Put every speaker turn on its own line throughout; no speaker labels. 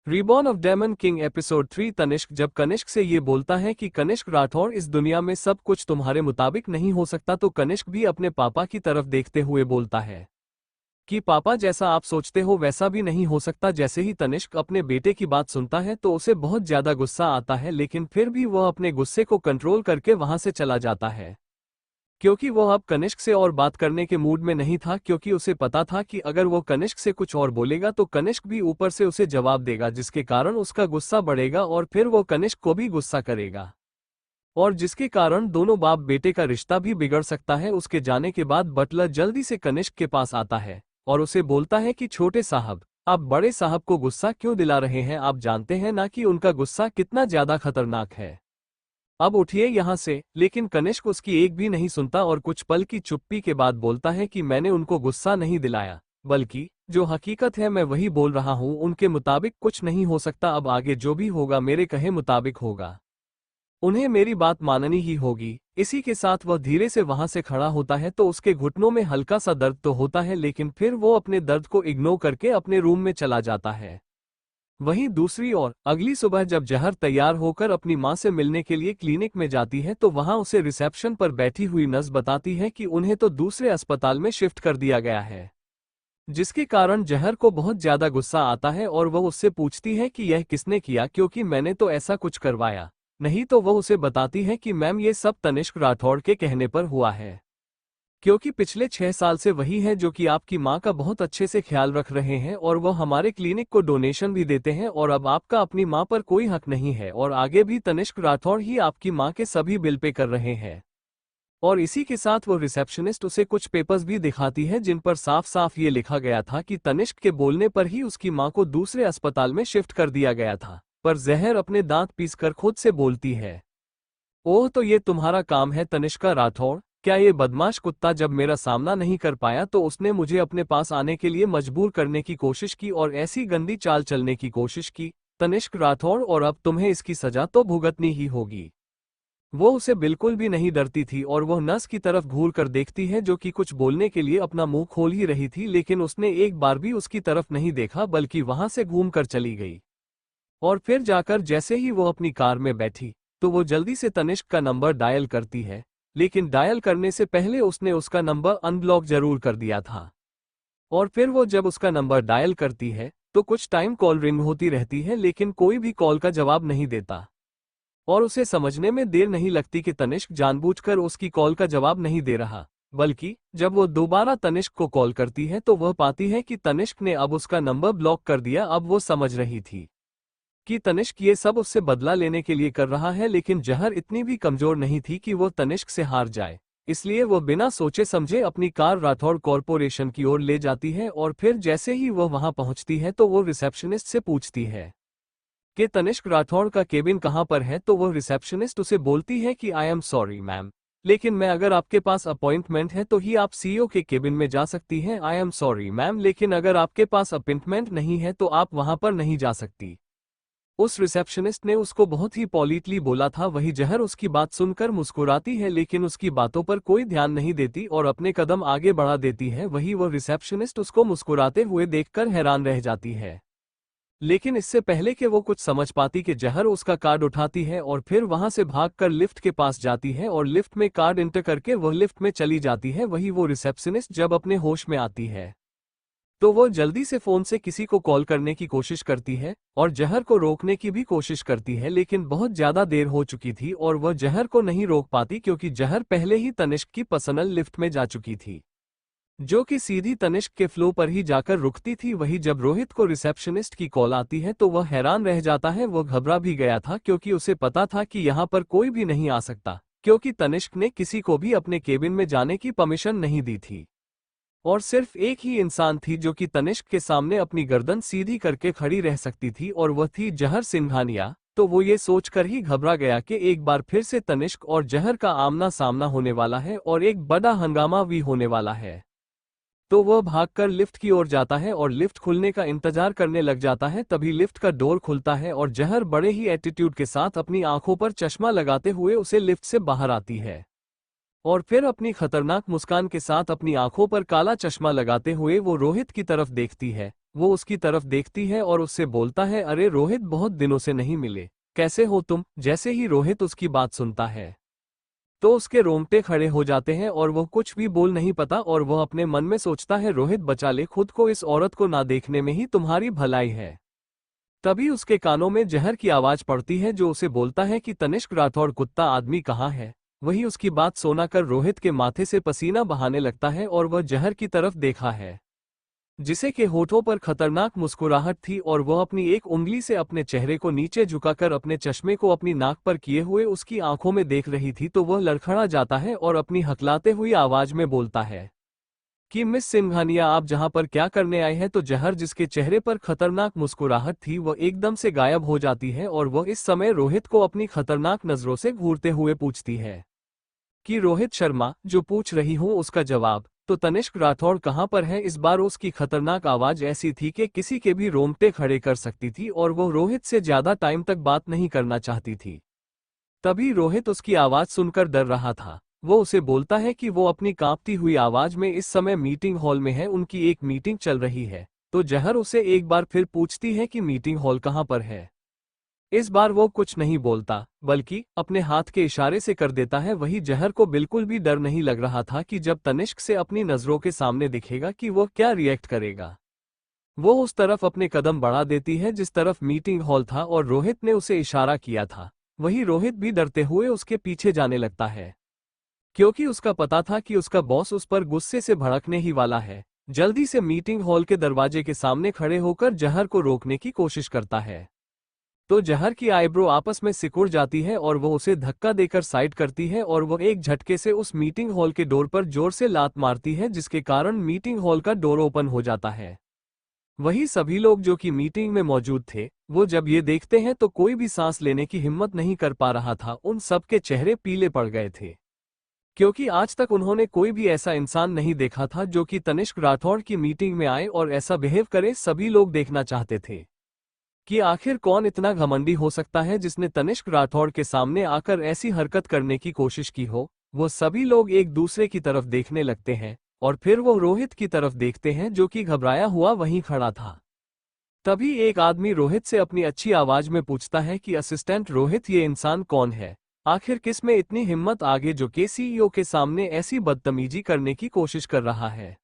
Reborn of demon king episode 3। Tanishk जब कनिष्क से ये बोलता है कि कनिष्क राठौर, इस दुनिया में सब कुछ तुम्हारे मुताबिक नहीं हो सकता, तो कनिष्क भी अपने पापा की तरफ देखते हुए बोलता है कि पापा, जैसा आप सोचते हो वैसा भी नहीं हो सकता। जैसे ही तनिष्क अपने बेटे की बात सुनता है तो उसे बहुत ज्यादा गुस्सा आता है, लेकिन फिर भी वह अपने गुस्से को कंट्रोल करके वहां से चला जाता है, क्योंकि वह अब कनिष्क से और बात करने के मूड में नहीं था, क्योंकि उसे पता था कि अगर वो कनिष्क से कुछ और बोलेगा तो कनिष्क भी ऊपर से उसे जवाब देगा, जिसके कारण उसका गुस्सा बढ़ेगा और फिर वो कनिष्क को भी गुस्सा करेगा, और जिसके कारण दोनों बाप बेटे का रिश्ता भी बिगड़ सकता है। उसके जाने के बाद बटलर जल्दी से कनिष्क के पास आता है और उसे बोलता है कि छोटे साहब, आप बड़े साहब को गुस्सा क्यों दिला रहे हैं? आप जानते हैं ना कि उनका गुस्सा कितना ज्यादा खतरनाक है। अब उठिए यहाँ से। लेकिन कनिष्क उसकी एक भी नहीं सुनता और कुछ पल की चुप्पी के बाद बोलता है कि मैंने उनको गुस्सा नहीं दिलाया, बल्कि जो हकीकत है मैं वही बोल रहा हूँ। उनके मुताबिक कुछ नहीं हो सकता। अब आगे जो भी होगा मेरे कहे मुताबिक होगा, उन्हें मेरी बात माननी ही होगी। इसी के साथ वह धीरे से वहां से खड़ा होता है तो उसके घुटनों में हल्का सा दर्द तो होता है, लेकिन फिर वो अपने दर्द को इग्नोर करके अपने रूम में चला जाता है। वहीं दूसरी ओर अगली सुबह जब जहर तैयार होकर अपनी मां से मिलने के लिए क्लिनिक में जाती है तो वहां उसे रिसेप्शन पर बैठी हुई नर्स बताती है कि उन्हें तो दूसरे अस्पताल में शिफ्ट कर दिया गया है, जिसके कारण जहर को बहुत ज्यादा गुस्सा आता है और वह उससे पूछती है कि यह किसने किया, क्योंकि मैंने तो ऐसा कुछ करवाया नहीं। तो वह उसे बताती है कि मैम, ये सब तनिष्क राठौड़ के कहने पर हुआ है, क्योंकि पिछले 6 साल से वही है जो कि आपकी माँ का बहुत अच्छे से ख्याल रख रहे हैं और वह हमारे क्लिनिक को डोनेशन भी देते हैं, और अब आपका अपनी माँ पर कोई हक नहीं है, और आगे भी तनिष्क राठौड़ ही आपकी माँ के सभी बिल पे कर रहे हैं। और इसी के साथ वो रिसेप्शनिस्ट उसे कुछ पेपर्स भी दिखाती है जिन पर साफ साफ ये लिखा गया था कि तनिष्क के बोलने पर ही उसकी माँ को दूसरे अस्पताल में शिफ्ट कर दिया गया था। पर जहर अपने दांत पीसकर खुद से बोलती है, ओह, तो ये तुम्हारा काम है तनिष्का राठौड़? क्या ये बदमाश कुत्ता जब मेरा सामना नहीं कर पाया तो उसने मुझे अपने पास आने के लिए मजबूर करने की कोशिश की और ऐसी गंदी चाल चलने की कोशिश की, तनिष्क राठौड़, और अब तुम्हें इसकी सजा तो भुगतनी ही होगी। वो उसे बिल्कुल भी नहीं डरती थी और वह नर्स की तरफ घूर कर देखती है जो कि कुछ बोलने के लिए अपना मुंह खोल ही रही थी, लेकिन उसने एक बार भी उसकी तरफ नहीं देखा बल्कि वहां से घूम कर चली गई। और फिर जाकर जैसे ही वो अपनी कार में बैठी तो वो जल्दी से तनिष्क का नंबर डायल करती है, लेकिन डायल करने से पहले उसने उसका नंबर अनब्लॉक जरूर कर दिया था। और फिर वो जब उसका नंबर डायल करती है तो कुछ टाइम कॉल रिंग होती रहती है, लेकिन कोई भी कॉल का जवाब नहीं देता, और उसे समझने में देर नहीं लगती कि तनिष्क जानबूझकर उसकी कॉल का जवाब नहीं दे रहा। बल्कि जब वो दोबारा तनिष्क को कॉल करती है तो वह पाती है कि तनिष्क ने अब उसका नंबर ब्लॉक कर दिया। अब वो समझ रही थी कि तनिष्क ये सब उससे बदला लेने के लिए कर रहा है, लेकिन जहर इतनी भी कमजोर नहीं थी कि वो तनिष्क से हार जाए। इसलिए वो बिना सोचे समझे अपनी कार राठौड़ कॉरपोरेशन की ओर ले जाती है, और फिर जैसे ही वो वहां पहुंचती है तो वो रिसेप्शनिस्ट से पूछती है कि तनिष्क राठौड़ का केबिन कहां पर है। तो वो रिसेप्शनिस्ट उसे बोलती है कि आई एम सॉरी मैम, लेकिन मैं अगर आपके पास अपॉइंटमेंट है तो ही आप सीईओ के केबिन में जा सकती हैं। आई एम सॉरी मैम, लेकिन अगर आपके पास अपॉइंटमेंट नहीं है तो आप वहां पर नहीं जा सकती। उस रिसेप्शनिस्ट ने उसको बहुत ही पॉलिटली बोला था। वही जहर उसकी बात सुनकर मुस्कुराती है, लेकिन उसकी बातों पर कोई ध्यान नहीं देती और अपने कदम आगे बढ़ा देती है। वही वो रिसेप्शनिस्ट उसको मुस्कुराते हुए देखकर हैरान रह जाती है, लेकिन इससे पहले कि वो कुछ समझ पाती कि जहर उसका कार्ड उठाती है और फिर वहां से भागकर लिफ्ट के पास जाती है और लिफ्ट में कार्ड इंटर करके वह लिफ्ट में चली जाती है। वही वो रिसेप्शनिस्ट जब अपने होश में आती है तो वो जल्दी से फोन से किसी को कॉल करने की कोशिश करती है और जहर को रोकने की भी कोशिश करती है, लेकिन बहुत ज्यादा देर हो चुकी थी और वह जहर को नहीं रोक पाती, क्योंकि जहर पहले ही तनिष्क की पर्सनल लिफ्ट में जा चुकी थी, जो कि सीधी तनिष्क के फ्लो पर ही जाकर रुकती थी। वही जब रोहित को रिसेप्शनिस्ट की कॉल आती है तो वह हैरान रह जाता है। वह घबरा भी गया था क्योंकि उसे पता था कि यहाँ पर कोई भी नहीं आ सकता, क्योंकि तनिष्क ने किसी को भी अपने केबिन में जाने की परमिशन नहीं दी थी, और सिर्फ एक ही इंसान थी जो कि तनिष्क के सामने अपनी गर्दन सीधी करके खड़ी रह सकती थी, और वह थी जहर सिंघानिया। तो वो ये सोचकर ही घबरा गया कि एक बार फिर से तनिष्क और जहर का आमना सामना होने वाला है और एक बड़ा हंगामा भी होने वाला है। तो वह भागकर लिफ्ट की ओर जाता है और लिफ्ट खुलने का इंतजार करने लग जाता है। तभी लिफ्ट का डोर खुलता है और जहर बड़े ही एटीट्यूड के साथ अपनी आंखों पर चश्मा लगाते हुए उसे लिफ्ट से बाहर आती है, और फिर अपनी खतरनाक मुस्कान के साथ अपनी आंखों पर काला चश्मा लगाते हुए वो रोहित की तरफ देखती है। वो उसकी तरफ देखती है और उससे बोलता है, अरे रोहित, बहुत दिनों से नहीं मिले, कैसे हो तुम। जैसे ही रोहित उसकी बात सुनता है तो उसके रोंगटे खड़े हो जाते हैं और वह कुछ भी बोल नहीं पाता और वह अपने मन में सोचता है, रोहित बचा ले खुद को, इस औरत को ना देखने में ही तुम्हारी भलाई है। तभी उसके कानों में जहर की आवाज पड़ती है जो उसे बोलता है कि तनिष्क राठौड़ कुत्ता आदमी कहाँ है। वही उसकी बात सुनाकर रोहित के माथे से पसीना बहाने लगता है और वह जहर की तरफ देखा है जिसे के होठों पर खतरनाक मुस्कुराहट थी और वह अपनी एक उंगली से अपने चेहरे को नीचे झुकाकर अपने चश्मे को अपनी नाक पर किए हुए उसकी आंखों में देख रही थी। तो वह लड़खड़ा जाता है और अपनी हकलाते हुई आवाज में बोलता है कि मिस सिंघानिया, आप जहां पर क्या करने आए हैं। तो जहर जिसके चेहरे पर खतरनाक मुस्कुराहट थी वह एकदम से गायब हो जाती है और वह इस समय रोहित को अपनी खतरनाक नजरों से घूरते हुए पूछती है कि रोहित शर्मा, जो पूछ रही हूं उसका जवाब। तो तनिष्क राठौड़ कहां पर है। इस बार उसकी खतरनाक आवाज ऐसी थी कि किसी के भी रोंगटे खड़े कर सकती थी और वो रोहित से ज्यादा टाइम तक बात नहीं करना चाहती थी। तभी रोहित उसकी आवाज सुनकर डर रहा था। वो उसे बोलता है कि वो अपनी कांपती हुई आवाज में इस समय मीटिंग हॉल में है, उनकी एक मीटिंग चल रही है। तो जहर उसे एक बार फिर पूछती है कि मीटिंग हॉल कहां पर है। इस बार वो कुछ नहीं बोलता बल्कि अपने हाथ के इशारे से कर देता है। वही जहर को बिल्कुल भी डर नहीं लग रहा था कि जब तनिष्क से अपनी नजरों के सामने दिखेगा कि वो क्या रिएक्ट करेगा। वो उस तरफ अपने कदम बढ़ा देती है जिस तरफ मीटिंग हॉल था और रोहित ने उसे इशारा किया था। वही रोहित भी डरते हुए उसके पीछे जाने लगता है क्योंकि उसका पता था कि उसका बॉस उस पर गुस्से से भड़कने ही वाला है। जल्दी से मीटिंग हॉल के दरवाजे के सामने खड़े होकर जहर को रोकने की कोशिश करता है। तो जहर की आईब्रो आपस में सिकुड़ जाती है और वो उसे धक्का देकर साइड करती है और वो एक झटके से उस मीटिंग हॉल के डोर पर जोर से लात मारती है जिसके कारण मीटिंग हॉल का डोर ओपन हो जाता है। वही सभी लोग जो कि मीटिंग में मौजूद थे वो जब ये देखते हैं तो कोई भी सांस लेने की हिम्मत नहीं कर पा रहा था। उन सब के चेहरे पीले पड़ गए थे क्योंकि आज तक उन्होंने कोई भी ऐसा इंसान नहीं देखा था जो कि तनिष्क राठौड़ की मीटिंग में आए और ऐसा बिहेव करे। सभी लोग देखना चाहते थे कि आखिर कौन इतना घमंडी हो सकता है जिसने तनिष्क राठौड़ के सामने आकर ऐसी हरकत करने की कोशिश की हो। वो सभी लोग एक दूसरे की तरफ देखने लगते हैं और फिर वो रोहित की तरफ देखते हैं जो कि घबराया हुआ वहीं खड़ा था। तभी एक आदमी रोहित से अपनी अच्छी आवाज में पूछता है कि असिस्टेंट रोहित, ये इंसान कौन है। आखिर किस में इतनी हिम्मत आगे जो के सीईओ के सामने ऐसी बदतमीजी करने की कोशिश कर रहा है।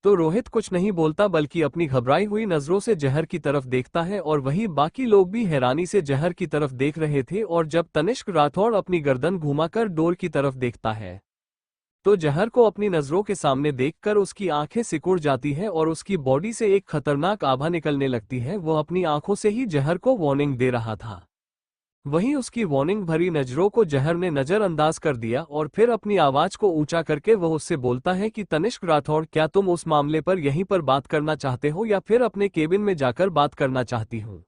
तो रोहित कुछ नहीं बोलता बल्कि अपनी घबराई हुई नजरों से जहर की तरफ देखता है और वही बाकी लोग भी हैरानी से जहर की तरफ देख रहे थे। और जब तनिष्क राठौड़ अपनी गर्दन घुमाकर डोर की तरफ देखता है तो जहर को अपनी नजरों के सामने देखकर उसकी आंखें सिकुड़ जाती है और उसकी बॉडी से एक खतरनाक आभा निकलने लगती है। वह अपनी आंखों से ही जहर को वार्निंग दे रहा था। वहीं उसकी वार्निंग भरी नजरों को जहर ने नजरअंदाज कर दिया और फिर अपनी आवाज को ऊंचा करके वह उससे बोलता है कि तनिष्क राठौड़, क्या तुम उस मामले पर यहीं पर बात करना चाहते हो या फिर अपने केबिन में जाकर बात करना चाहती हूँ।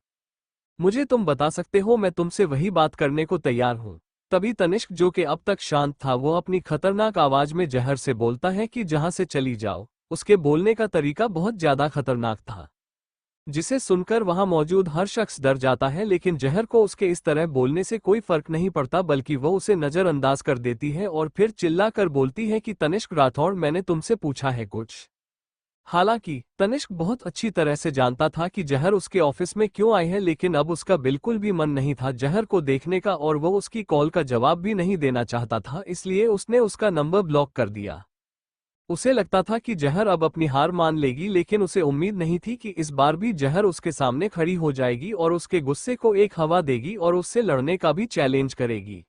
मुझे तुम बता सकते हो, मैं तुमसे वही बात करने को तैयार हूँ। तभी तनिष्क, जो कि अब तक शांत था, वो अपनी खतरनाक आवाज में जहर से बोलता है कि जहां से चली जाओ। उसके बोलने का तरीका बहुत ज्यादा खतरनाक था जिसे सुनकर वहां मौजूद हर शख्स डर जाता है। लेकिन जहर को उसके इस तरह बोलने से कोई फर्क नहीं पड़ता बल्कि वो उसे नजरअंदाज कर देती है और फिर चिल्लाकर बोलती है कि तनिष्क राठौड़, मैंने तुमसे पूछा है कुछ। हालांकि तनिष्क बहुत अच्छी तरह से जानता था कि जहर उसके ऑफिस में क्यों आई है, लेकिन अब उसका बिल्कुल भी मन नहीं था जहर को देखने का और वो उसकी कॉल का जवाब भी नहीं देना चाहता था, इसलिए उसने उसका नंबर ब्लॉक कर दिया। उसे लगता था कि जहर अब अपनी हार मान लेगी, लेकिन उसे उम्मीद नहीं थी कि इस बार भी जहर उसके सामने खड़ी हो जाएगी और उसके गुस्से को एक हवा देगी और उससे लड़ने का भी चैलेंज करेगी।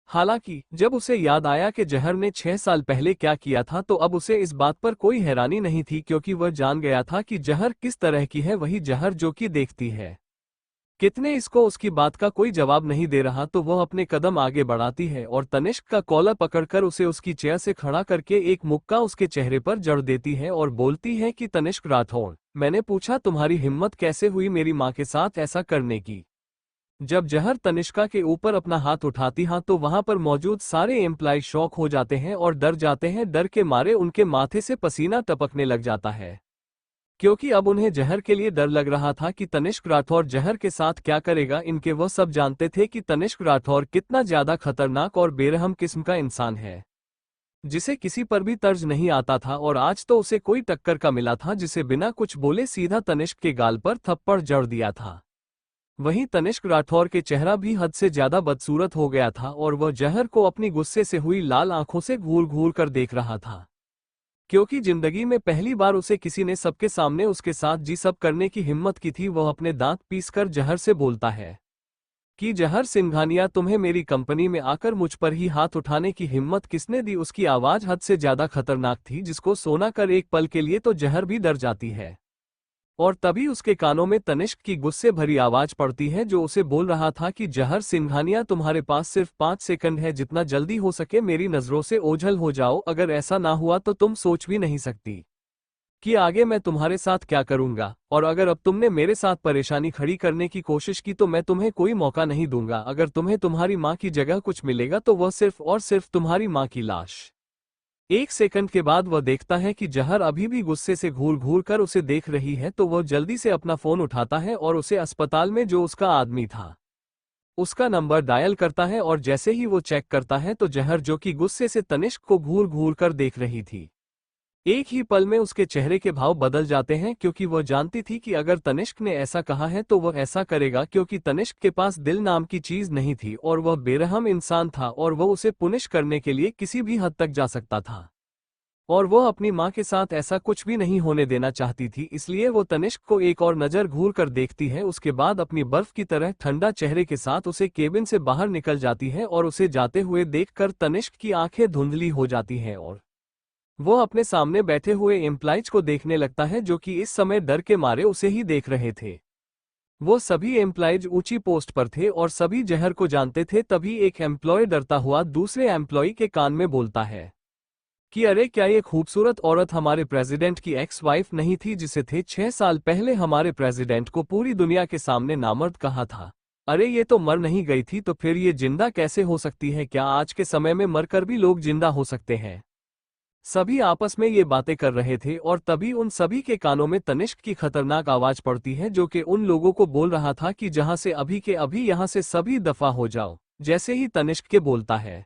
हालांकि जब उसे याद आया कि जहर ने 6 साल पहले क्या किया था तो अब उसे इस बात पर कोई हैरानी नहीं थी क्योंकि वह जान गया था कि जहर किस तरह की है। वही जहर जो कि देखती है कितने इसको उसकी बात का कोई जवाब नहीं दे रहा तो वह अपने कदम आगे बढ़ाती है और तनिष्क का कॉलर पकड़कर उसे उसकी चेयर से खड़ा करके एक मुक्का उसके चेहरे पर जड़ देती है और बोलती है कि तनिष्क राठौड़, मैंने पूछा तुम्हारी हिम्मत कैसे हुई मेरी माँ के साथ ऐसा करने की। जब जहर तनिष्का के ऊपर अपना हाथ उठाती है तो वहां पर मौजूद सारे एम्प्लॉय शॉक हो जाते हैं और डर जाते हैं। डर के मारे उनके माथे से पसीना टपकने लग जाता है क्योंकि अब उन्हें जहर के लिए डर लग रहा था कि तनिष्क राठौड़ जहर के साथ क्या करेगा। इनके वह सब जानते थे कि तनिष्क राठौड़ कितना ज्यादा खतरनाक और बेरहम किस्म का इंसान है। जिसे किसी पर भी तर्ज नहीं आता था, और आज तो उसे कोई टक्कर का मिला था जिसे बिना कुछ बोले सीधा तनिष्क के गाल पर थप्पड़ जड़ दिया था। वहीं तनिष्क राठौर के चेहरा भी हद से ज्यादा बदसूरत हो गया था और वह जहर को अपनी गुस्से से हुई लाल आंखों से घूर घूर कर देख रहा था, क्योंकि जिंदगी में पहली बार उसे किसी ने सबके सामने उसके साथ जी सब करने की हिम्मत की थी। वह अपने दांत पीसकर जहर से बोलता है कि जहर सिंघानिया, तुम्हें मेरी कंपनी में आकर मुझ पर ही हाथ उठाने की हिम्मत किसने दी। उसकी आवाज हद से ज्यादा खतरनाक थी, जिसको सुना कर एक पल के लिए तो जहर भी डर जाती है। और तभी उसके कानों में तनिष्क की गुस्से भरी आवाज पड़ती है, जो उसे बोल रहा था कि जहर सिंघानिया, तुम्हारे पास सिर्फ 5 सेकंड है, जितना जल्दी हो सके मेरी नजरों से ओझल हो जाओ। अगर ऐसा ना हुआ तो तुम सोच भी नहीं सकती कि आगे मैं तुम्हारे साथ क्या करूंगा। और अगर अब तुमने मेरे साथ परेशानी खड़ी करने की कोशिश की तो मैं तुम्हें कोई मौका नहीं दूंगा। अगर तुम्हें तुम्हारी माँ की जगह कुछ मिलेगा तो वह सिर्फ और सिर्फ तुम्हारी माँ की लाश। 1 सेकंड के बाद वह देखता है कि जहर अभी भी गुस्से से घूर घूर कर उसे देख रही है, तो वह जल्दी से अपना फोन उठाता है और उसे अस्पताल में जो उसका आदमी था उसका नंबर डायल करता है। और जैसे ही वो चेक करता है तो जहर, जो कि गुस्से से तनिष्क को घूर घूर कर देख रही थी, एक ही पल में उसके चेहरे के भाव बदल जाते हैं, क्योंकि वह जानती थी कि अगर तनिष्क ने ऐसा कहा है तो वह ऐसा करेगा, क्योंकि तनिष्क के पास दिल नाम की चीज नहीं थी और वह बेरहम इंसान था और वह उसे पुनिश करने के लिए किसी भी हद तक जा सकता था। और वह अपनी माँ के साथ ऐसा कुछ भी नहीं होने देना चाहती थी, इसलिए वो तनिष्क को एक और नज़र घूर कर देखती है। उसके बाद अपनी बर्फ की तरह ठंडा चेहरे के साथ उसे केबिन से बाहर निकल जाती है और उसे जाते हुए देखकर तनिष्क की आंखें धुंधली हो जाती हैं और वो अपने सामने बैठे हुए एम्प्लॉइज को देखने लगता है, जो कि इस समय डर के मारे उसे ही देख रहे थे। वो सभी एम्प्लॉइज ऊंची पोस्ट पर थे और सभी जहर को जानते थे। तभी एक एम्प्लॉय डरता हुआ दूसरे एम्प्लॉय के कान में बोलता है कि अरे, क्या ये खूबसूरत औरत हमारे प्रेसिडेंट की एक्स वाइफ नहीं थी, जिसे थे 6 साल पहले हमारे प्रेसिडेंट को पूरी दुनिया के सामने नामर्द कहा था। अरे, ये तो मर नहीं गई थी, तो फिर ये जिंदा कैसे हो सकती है? क्या आज के समय में मरकर भी लोग जिंदा हो सकते हैं? सभी आपस में ये बातें कर रहे थे और तभी उन सभी के कानों में तनिष्क की खतरनाक आवाज पड़ती है, जो कि उन लोगों को बोल रहा था कि जहां से अभी के अभी यहां से सभी दफा हो जाओ। जैसे ही तनिष्क के बोलता है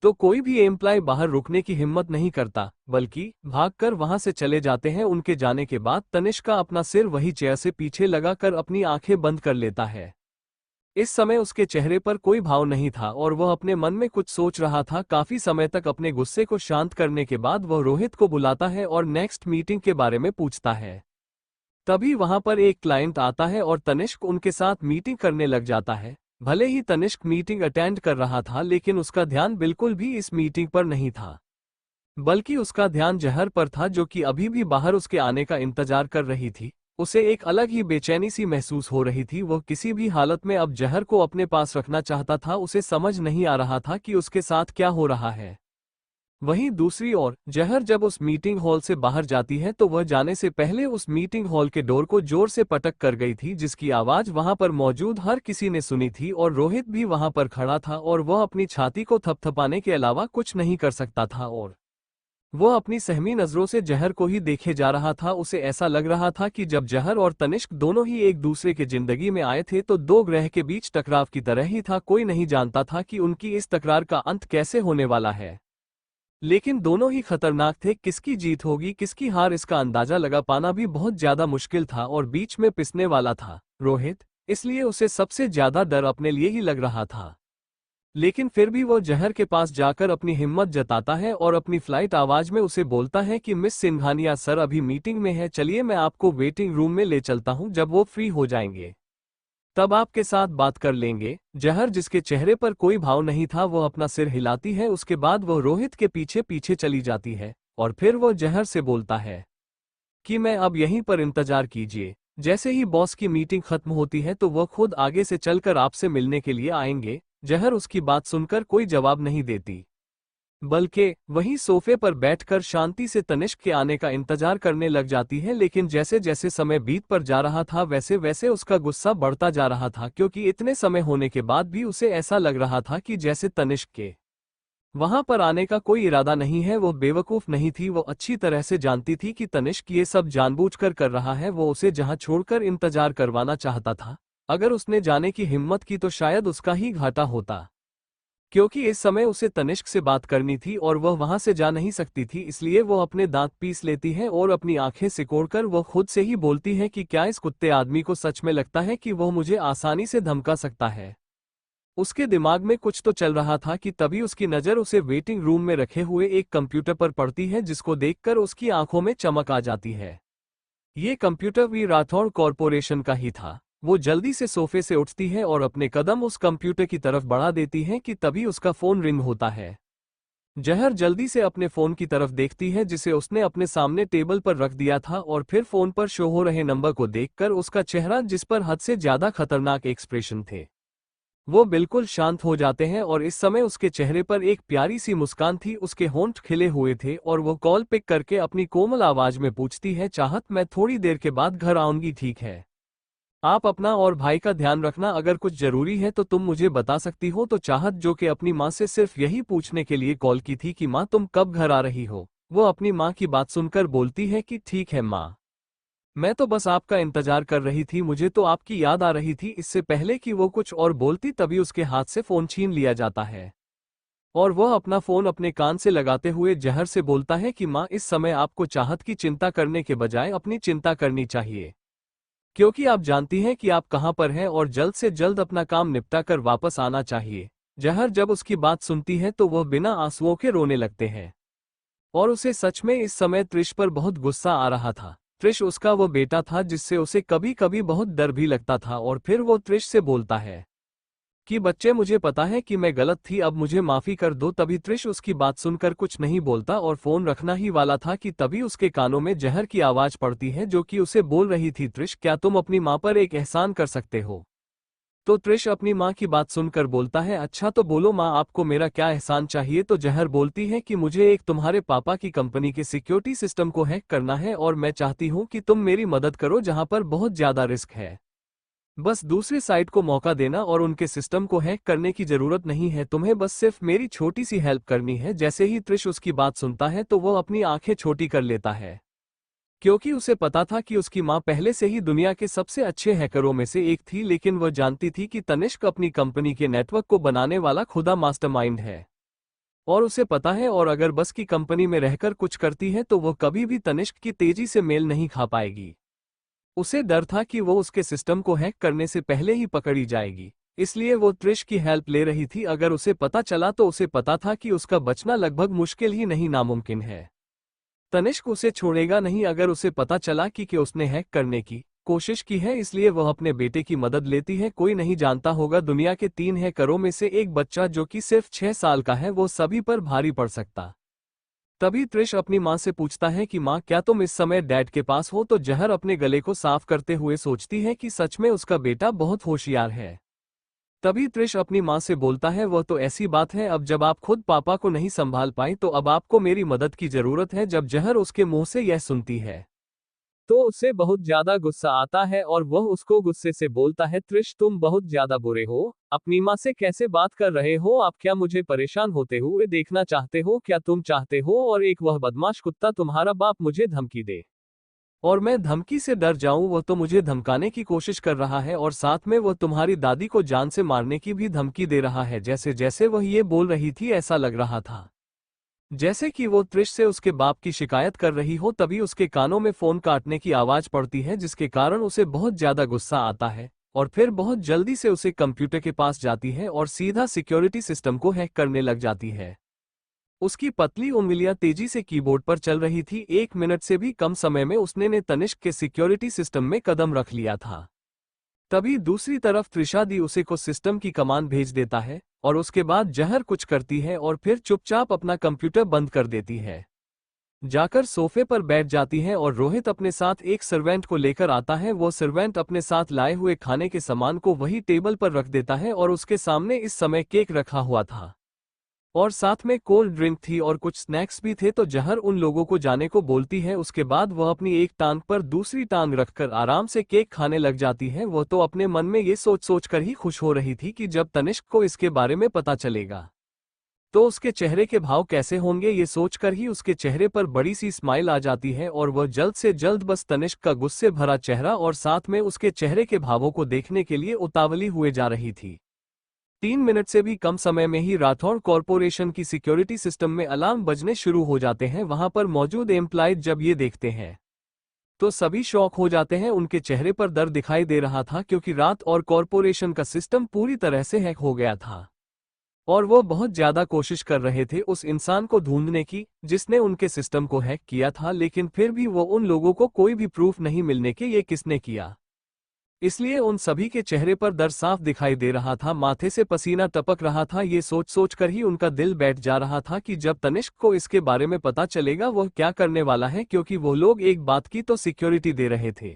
तो कोई भी एम्प्लॉय बाहर रुकने की हिम्मत नहीं करता, बल्कि भागकर वहां से चले जाते हैं। उनके जाने के बाद तनिष्का अपना सिर वही चेयर से पीछे लगाकर अपनी आंखें बंद कर लेता है। इस समय उसके चेहरे पर कोई भाव नहीं था और वह अपने मन में कुछ सोच रहा था। काफी समय तक अपने गुस्से को शांत करने के बाद वह रोहित को बुलाता है और नेक्स्ट मीटिंग के बारे में पूछता है। तभी वहां पर एक क्लाइंट आता है और तनिष्क उनके साथ मीटिंग करने लग जाता है। भले ही तनिष्क मीटिंग अटेंड कर रहा था, लेकिन उसका ध्यान बिल्कुल भी इस मीटिंग पर नहीं था, बल्कि उसका ध्यान जहर पर था, जो कि अभी भी बाहर उसके आने का इंतजार कर रही थी। उसे एक अलग ही बेचैनी सी महसूस हो रही थी। वह किसी भी हालत में अब जहर को अपने पास रखना चाहता था। उसे समझ नहीं आ रहा था कि उसके साथ क्या हो रहा है। वहीं दूसरी ओर जहर जब उस मीटिंग हॉल से बाहर जाती है तो वह जाने से पहले उस मीटिंग हॉल के डोर को जोर से पटक कर गई थी, जिसकी आवाज वहां पर मौजूद हर किसी ने सुनी थी और रोहित भी वहां पर खड़ा था और वह अपनी छाती को थपथपाने के अलावा कुछ नहीं कर सकता था और वह अपनी सहमी नजरों से जहर को ही देखे जा रहा था। उसे ऐसा लग रहा था कि जब जहर और तनिष्क दोनों ही एक दूसरे के जिंदगी में आए थे तो दो ग्रह के बीच टकराव की तरह ही था। कोई नहीं जानता था कि उनकी इस तकरार का अंत कैसे होने वाला है, लेकिन दोनों ही खतरनाक थे। किसकी जीत होगी किसकी हार, इसका अंदाजा लगा पाना भी बहुत ज्यादा मुश्किल था और बीच में पिसने वाला था रोहित, इसलिए उसे सबसे ज्यादा डर अपने लिए ही लग रहा था। लेकिन फिर भी वो जहर के पास जाकर अपनी हिम्मत जताता है और अपनी फ्लाइट आवाज में उसे बोलता है कि मिस सिंघानिया सर अभी मीटिंग में है, चलिए मैं आपको वेटिंग रूम में ले चलता हूं, जब वो फ्री हो जाएंगे तब आपके साथ बात कर लेंगे। जहर, जिसके चेहरे पर कोई भाव नहीं था, वो अपना सिर हिलाती है। उसके बाद वो रोहित के पीछे पीछे चली जाती है और फिर वो जहर से बोलता है कि मैं अब यहीं पर इंतजार कीजिए, जैसे ही बॉस की मीटिंग खत्म होती है तो वह खुद आगे से चलकर आपसे मिलने के लिए आएंगे। जहर उसकी बात सुनकर कोई जवाब नहीं देती, बल्कि वहीं सोफे पर बैठकर शांति से तनिष्क के आने का इंतजार करने लग जाती है। लेकिन जैसे जैसे समय बीत पर जा रहा था वैसे वैसे उसका गुस्सा बढ़ता जा रहा था, क्योंकि इतने समय होने के बाद भी उसे ऐसा लग रहा था कि जैसे तनिष्क के वहां पर आने का कोई इरादा नहीं है। वो बेवकूफ नहीं थी, वो अच्छी तरह से जानती थी कि तनिष्क ये सब जानबूझकर कर रहा है। वो उसे जहां छोड़कर इंतजार करवाना चाहता था। अगर उसने जाने की हिम्मत की तो शायद उसका ही घाटा होता। क्योंकि इस समय उसे तनिष्क से बात करनी थी और वह वहां से जा नहीं सकती थी, इसलिए वो अपने दांत पीस लेती है और अपनी आंखें सिकोड़कर वह खुद से ही बोलती है कि क्या इस कुत्ते आदमी को सच में लगता है कि वह मुझे आसानी से धमका सकता है। उसके दिमाग में कुछ तो चल रहा था कि तभी उसकी नज़र उसे वेटिंग रूम में रखे हुए एक कंप्यूटर पर पड़ती है, जिसको देखकर उसकी आंखों में चमक आ जाती है। ये कंप्यूटर वी राठौड़ कॉरपोरेशन का ही था। वो जल्दी से सोफे से उठती है और अपने कदम उस कंप्यूटर की तरफ बढ़ा देती है कि तभी उसका फोन रिंग होता है। जहर जल्दी से अपने फोन की तरफ देखती है, जिसे उसने अपने सामने टेबल पर रख दिया था, और फिर फोन पर शो हो रहे नंबर को देखकर उसका चेहरा, जिस पर हद से ज्यादा खतरनाक एक्सप्रेशन थे, वो बिल्कुल शांत हो जाते हैं। और इस समय उसके चेहरे पर एक प्यारी सी मुस्कान थी, उसके होंठ खिले हुए थे और वो कॉल पिक करके अपनी कोमल आवाज में पूछती है, चाहत, मैं थोड़ी देर के बाद घर आऊंगी, ठीक है? आप अपना और भाई का ध्यान रखना, अगर कुछ जरूरी है तो तुम मुझे बता सकती हो। तो चाहत, जो कि अपनी माँ से सिर्फ यही पूछने के लिए कॉल की थी कि माँ तुम कब घर आ रही हो, वो अपनी माँ की बात सुनकर बोलती है कि ठीक है माँ, मैं तो बस आपका इंतजार कर रही थी, मुझे तो आपकी याद आ रही थी। इससे पहले कि वो कुछ और बोलती तभी उसके हाथ से फोन छीन लिया जाता है और वह अपना फोन अपने कान से लगाते हुए जहर से बोलता है कि माँ, इस समय आपको चाहत की चिंता करने के बजाय अपनी चिंता करनी चाहिए, क्योंकि आप जानती हैं कि आप कहाँ पर हैं और जल्द से जल्द अपना काम निपटा कर वापस आना चाहिए। जहर जब उसकी बात सुनती है तो वह बिना आंसुओं के रोने लगते हैं और उसे सच में इस समय त्रिश पर बहुत गुस्सा आ रहा था। त्रिश उसका वो बेटा था जिससे उसे कभी कभी बहुत डर भी लगता था। और फिर वो त्रिश से बोलता है कि बच्चे, मुझे पता है कि मैं गलत थी, अब मुझे माफी कर दो। तभी त्रिश उसकी बात सुनकर कुछ नहीं बोलता और फोन रखना ही वाला था कि तभी उसके कानों में जहर की आवाज पड़ती है, जो कि उसे बोल रही थी, त्रिश, क्या तुम अपनी माँ पर एक एहसान कर सकते हो? तो त्रिश अपनी माँ की बात सुनकर बोलता है, अच्छा तो बोलो माँ, आपको मेरा क्या एहसान चाहिए? तो जहर बोलती है कि मुझे एक तुम्हारे पापा की कंपनी के सिक्योरिटी सिस्टम को हैक करना है और मैं चाहती हूँ कि तुम मेरी मदद करो, जहाँ पर बहुत ज्यादा रिस्क है। बस दूसरी साइड को मौका देना और उनके सिस्टम को हैक करने की जरूरत नहीं है, तुम्हें बस सिर्फ मेरी छोटी सी हेल्प करनी है। जैसे ही त्रिश उसकी बात सुनता है तो वह अपनी आंखें छोटी कर लेता है, क्योंकि उसे पता था कि उसकी माँ पहले से ही दुनिया के सबसे अच्छे हैकरों में से एक थी, लेकिन वह जानती थी कि तनिष्क अपनी कंपनी के नेटवर्क को बनाने वाला खुदा मास्टरमाइंड है और उसे पता है, और अगर बस की कंपनी में रहकर कुछ करती है तो वह कभी भी तनिष्क की तेजी से मेल नहीं खा पाएगी। उसे डर था कि वो उसके सिस्टम को हैक करने से पहले ही पकड़ी जाएगी, इसलिए वो त्रिश की हेल्प ले रही थी। अगर उसे पता चला तो उसे पता था कि उसका बचना लगभग मुश्किल ही नहीं, नामुमकिन है। तनिष्क उसे छोड़ेगा नहीं अगर उसे पता चला कि उसने हैक करने की कोशिश की है, इसलिए वह अपने बेटे की मदद लेती है। कोई नहीं जानता होगा, दुनिया के 3 हैकरों में से एक बच्चा जो कि सिर्फ 6 साल का है, वो सभी पर भारी पड़ सकता। तभी त्रिश अपनी माँ से पूछता है कि माँ, क्या तुम इस समय डैड के पास हो? तो जहर अपने गले को साफ करते हुए सोचती है कि सच में उसका बेटा बहुत होशियार है। तभी त्रिश अपनी माँ से बोलता है, वह तो ऐसी बात है, अब जब आप खुद पापा को नहीं संभाल पाई तो अब आपको मेरी मदद की जरूरत है। जब जहर उसके मुंह से यह सुनती है तो उसे बहुत ज्यादा गुस्सा आता है और वह उसको गुस्से से बोलता है, त्रिश, तुम बहुत ज्यादा बुरे हो, अपनी माँ से कैसे बात कर रहे हो आप? क्या मुझे परेशान होते हुए देखना चाहते हो? क्या तुम चाहते हो और एक वह बदमाश कुत्ता तुम्हारा बाप मुझे धमकी दे और मैं धमकी से डर जाऊं? वह तो मुझे धमकाने की कोशिश कर रहा है और साथ में वह तुम्हारी दादी को जान से मारने की भी धमकी दे रहा है। जैसे जैसे वह ये बोल रही थी ऐसा लग रहा था जैसे कि वो त्रिश से उसके बाप की शिकायत कर रही हो। तभी उसके कानों में फोन काटने की आवाज पड़ती है, जिसके कारण उसे बहुत ज्यादा गुस्सा आता है और फिर बहुत जल्दी से उसे कंप्यूटर के पास जाती है और सीधा सिक्योरिटी सिस्टम को हैक करने लग जाती है। उसकी पतली उंगलियां तेजी से कीबोर्ड पर चल रही थी। 1 मिनट से भी कम समय में उसने ने तनिष्क के सिक्योरिटी सिस्टम में कदम रख लिया था। तभी दूसरी तरफ त्रिशादी उसे को सिस्टम की कमांड भेज देता है और उसके बाद जहर कुछ करती है और फिर चुपचाप अपना कंप्यूटर बंद कर देती है, जाकर सोफे पर बैठ जाती है। और रोहित अपने साथ एक सर्वेंट को लेकर आता है। वो सर्वेंट अपने साथ लाए हुए खाने के सामान को वही टेबल पर रख देता है और उसके सामने इस समय केक रखा हुआ था और साथ में कोल्ड ड्रिंक थी और कुछ स्नैक्स भी थे। तो जहर उन लोगों को जाने को बोलती है। उसके बाद वह अपनी एक टांग पर दूसरी टांग रखकर आराम से केक खाने लग जाती है। वह तो अपने मन में ये सोच सोच कर ही खुश हो रही थी कि जब तनिष्क को इसके बारे में पता चलेगा तो उसके चेहरे के भाव कैसे होंगे। ये सोचकर ही उसके चेहरे पर बड़ी सी स्माइल आ जाती है और वह जल्द से जल्द बस तनिष्क का गुस्से भरा चेहरा और साथ में उसके चेहरे के भावों को देखने के लिए उतावली हुए जा रही थी। 3 मिनट से भी कम समय में ही राठौड़ कॉरपोरेशन की सिक्योरिटी सिस्टम में अलार्म बजने शुरू हो जाते हैं। वहां पर मौजूद एम्प्लॉयज जब ये देखते हैं तो सभी शॉक हो जाते हैं। उनके चेहरे पर डर दिखाई दे रहा था क्योंकि रात और कॉरपोरेशन का सिस्टम पूरी तरह से हैक हो गया था और वो बहुत ज्यादा कोशिश कर रहे थे उस इंसान को ढूंढने की जिसने उनके सिस्टम को हैक किया था, लेकिन फिर भी वो उन लोगों को कोई भी प्रूफ नहीं मिलने के ये किसने किया। इसलिए उन सभी के चेहरे पर डर साफ दिखाई दे रहा था, माथे से पसीना टपक रहा था। ये सोच सोच कर ही उनका दिल बैठ जा रहा था कि जब तनिष्क को इसके बारे में पता चलेगा वह क्या करने वाला है, क्योंकि वो लोग एक बात की तो सिक्योरिटी दे रहे थे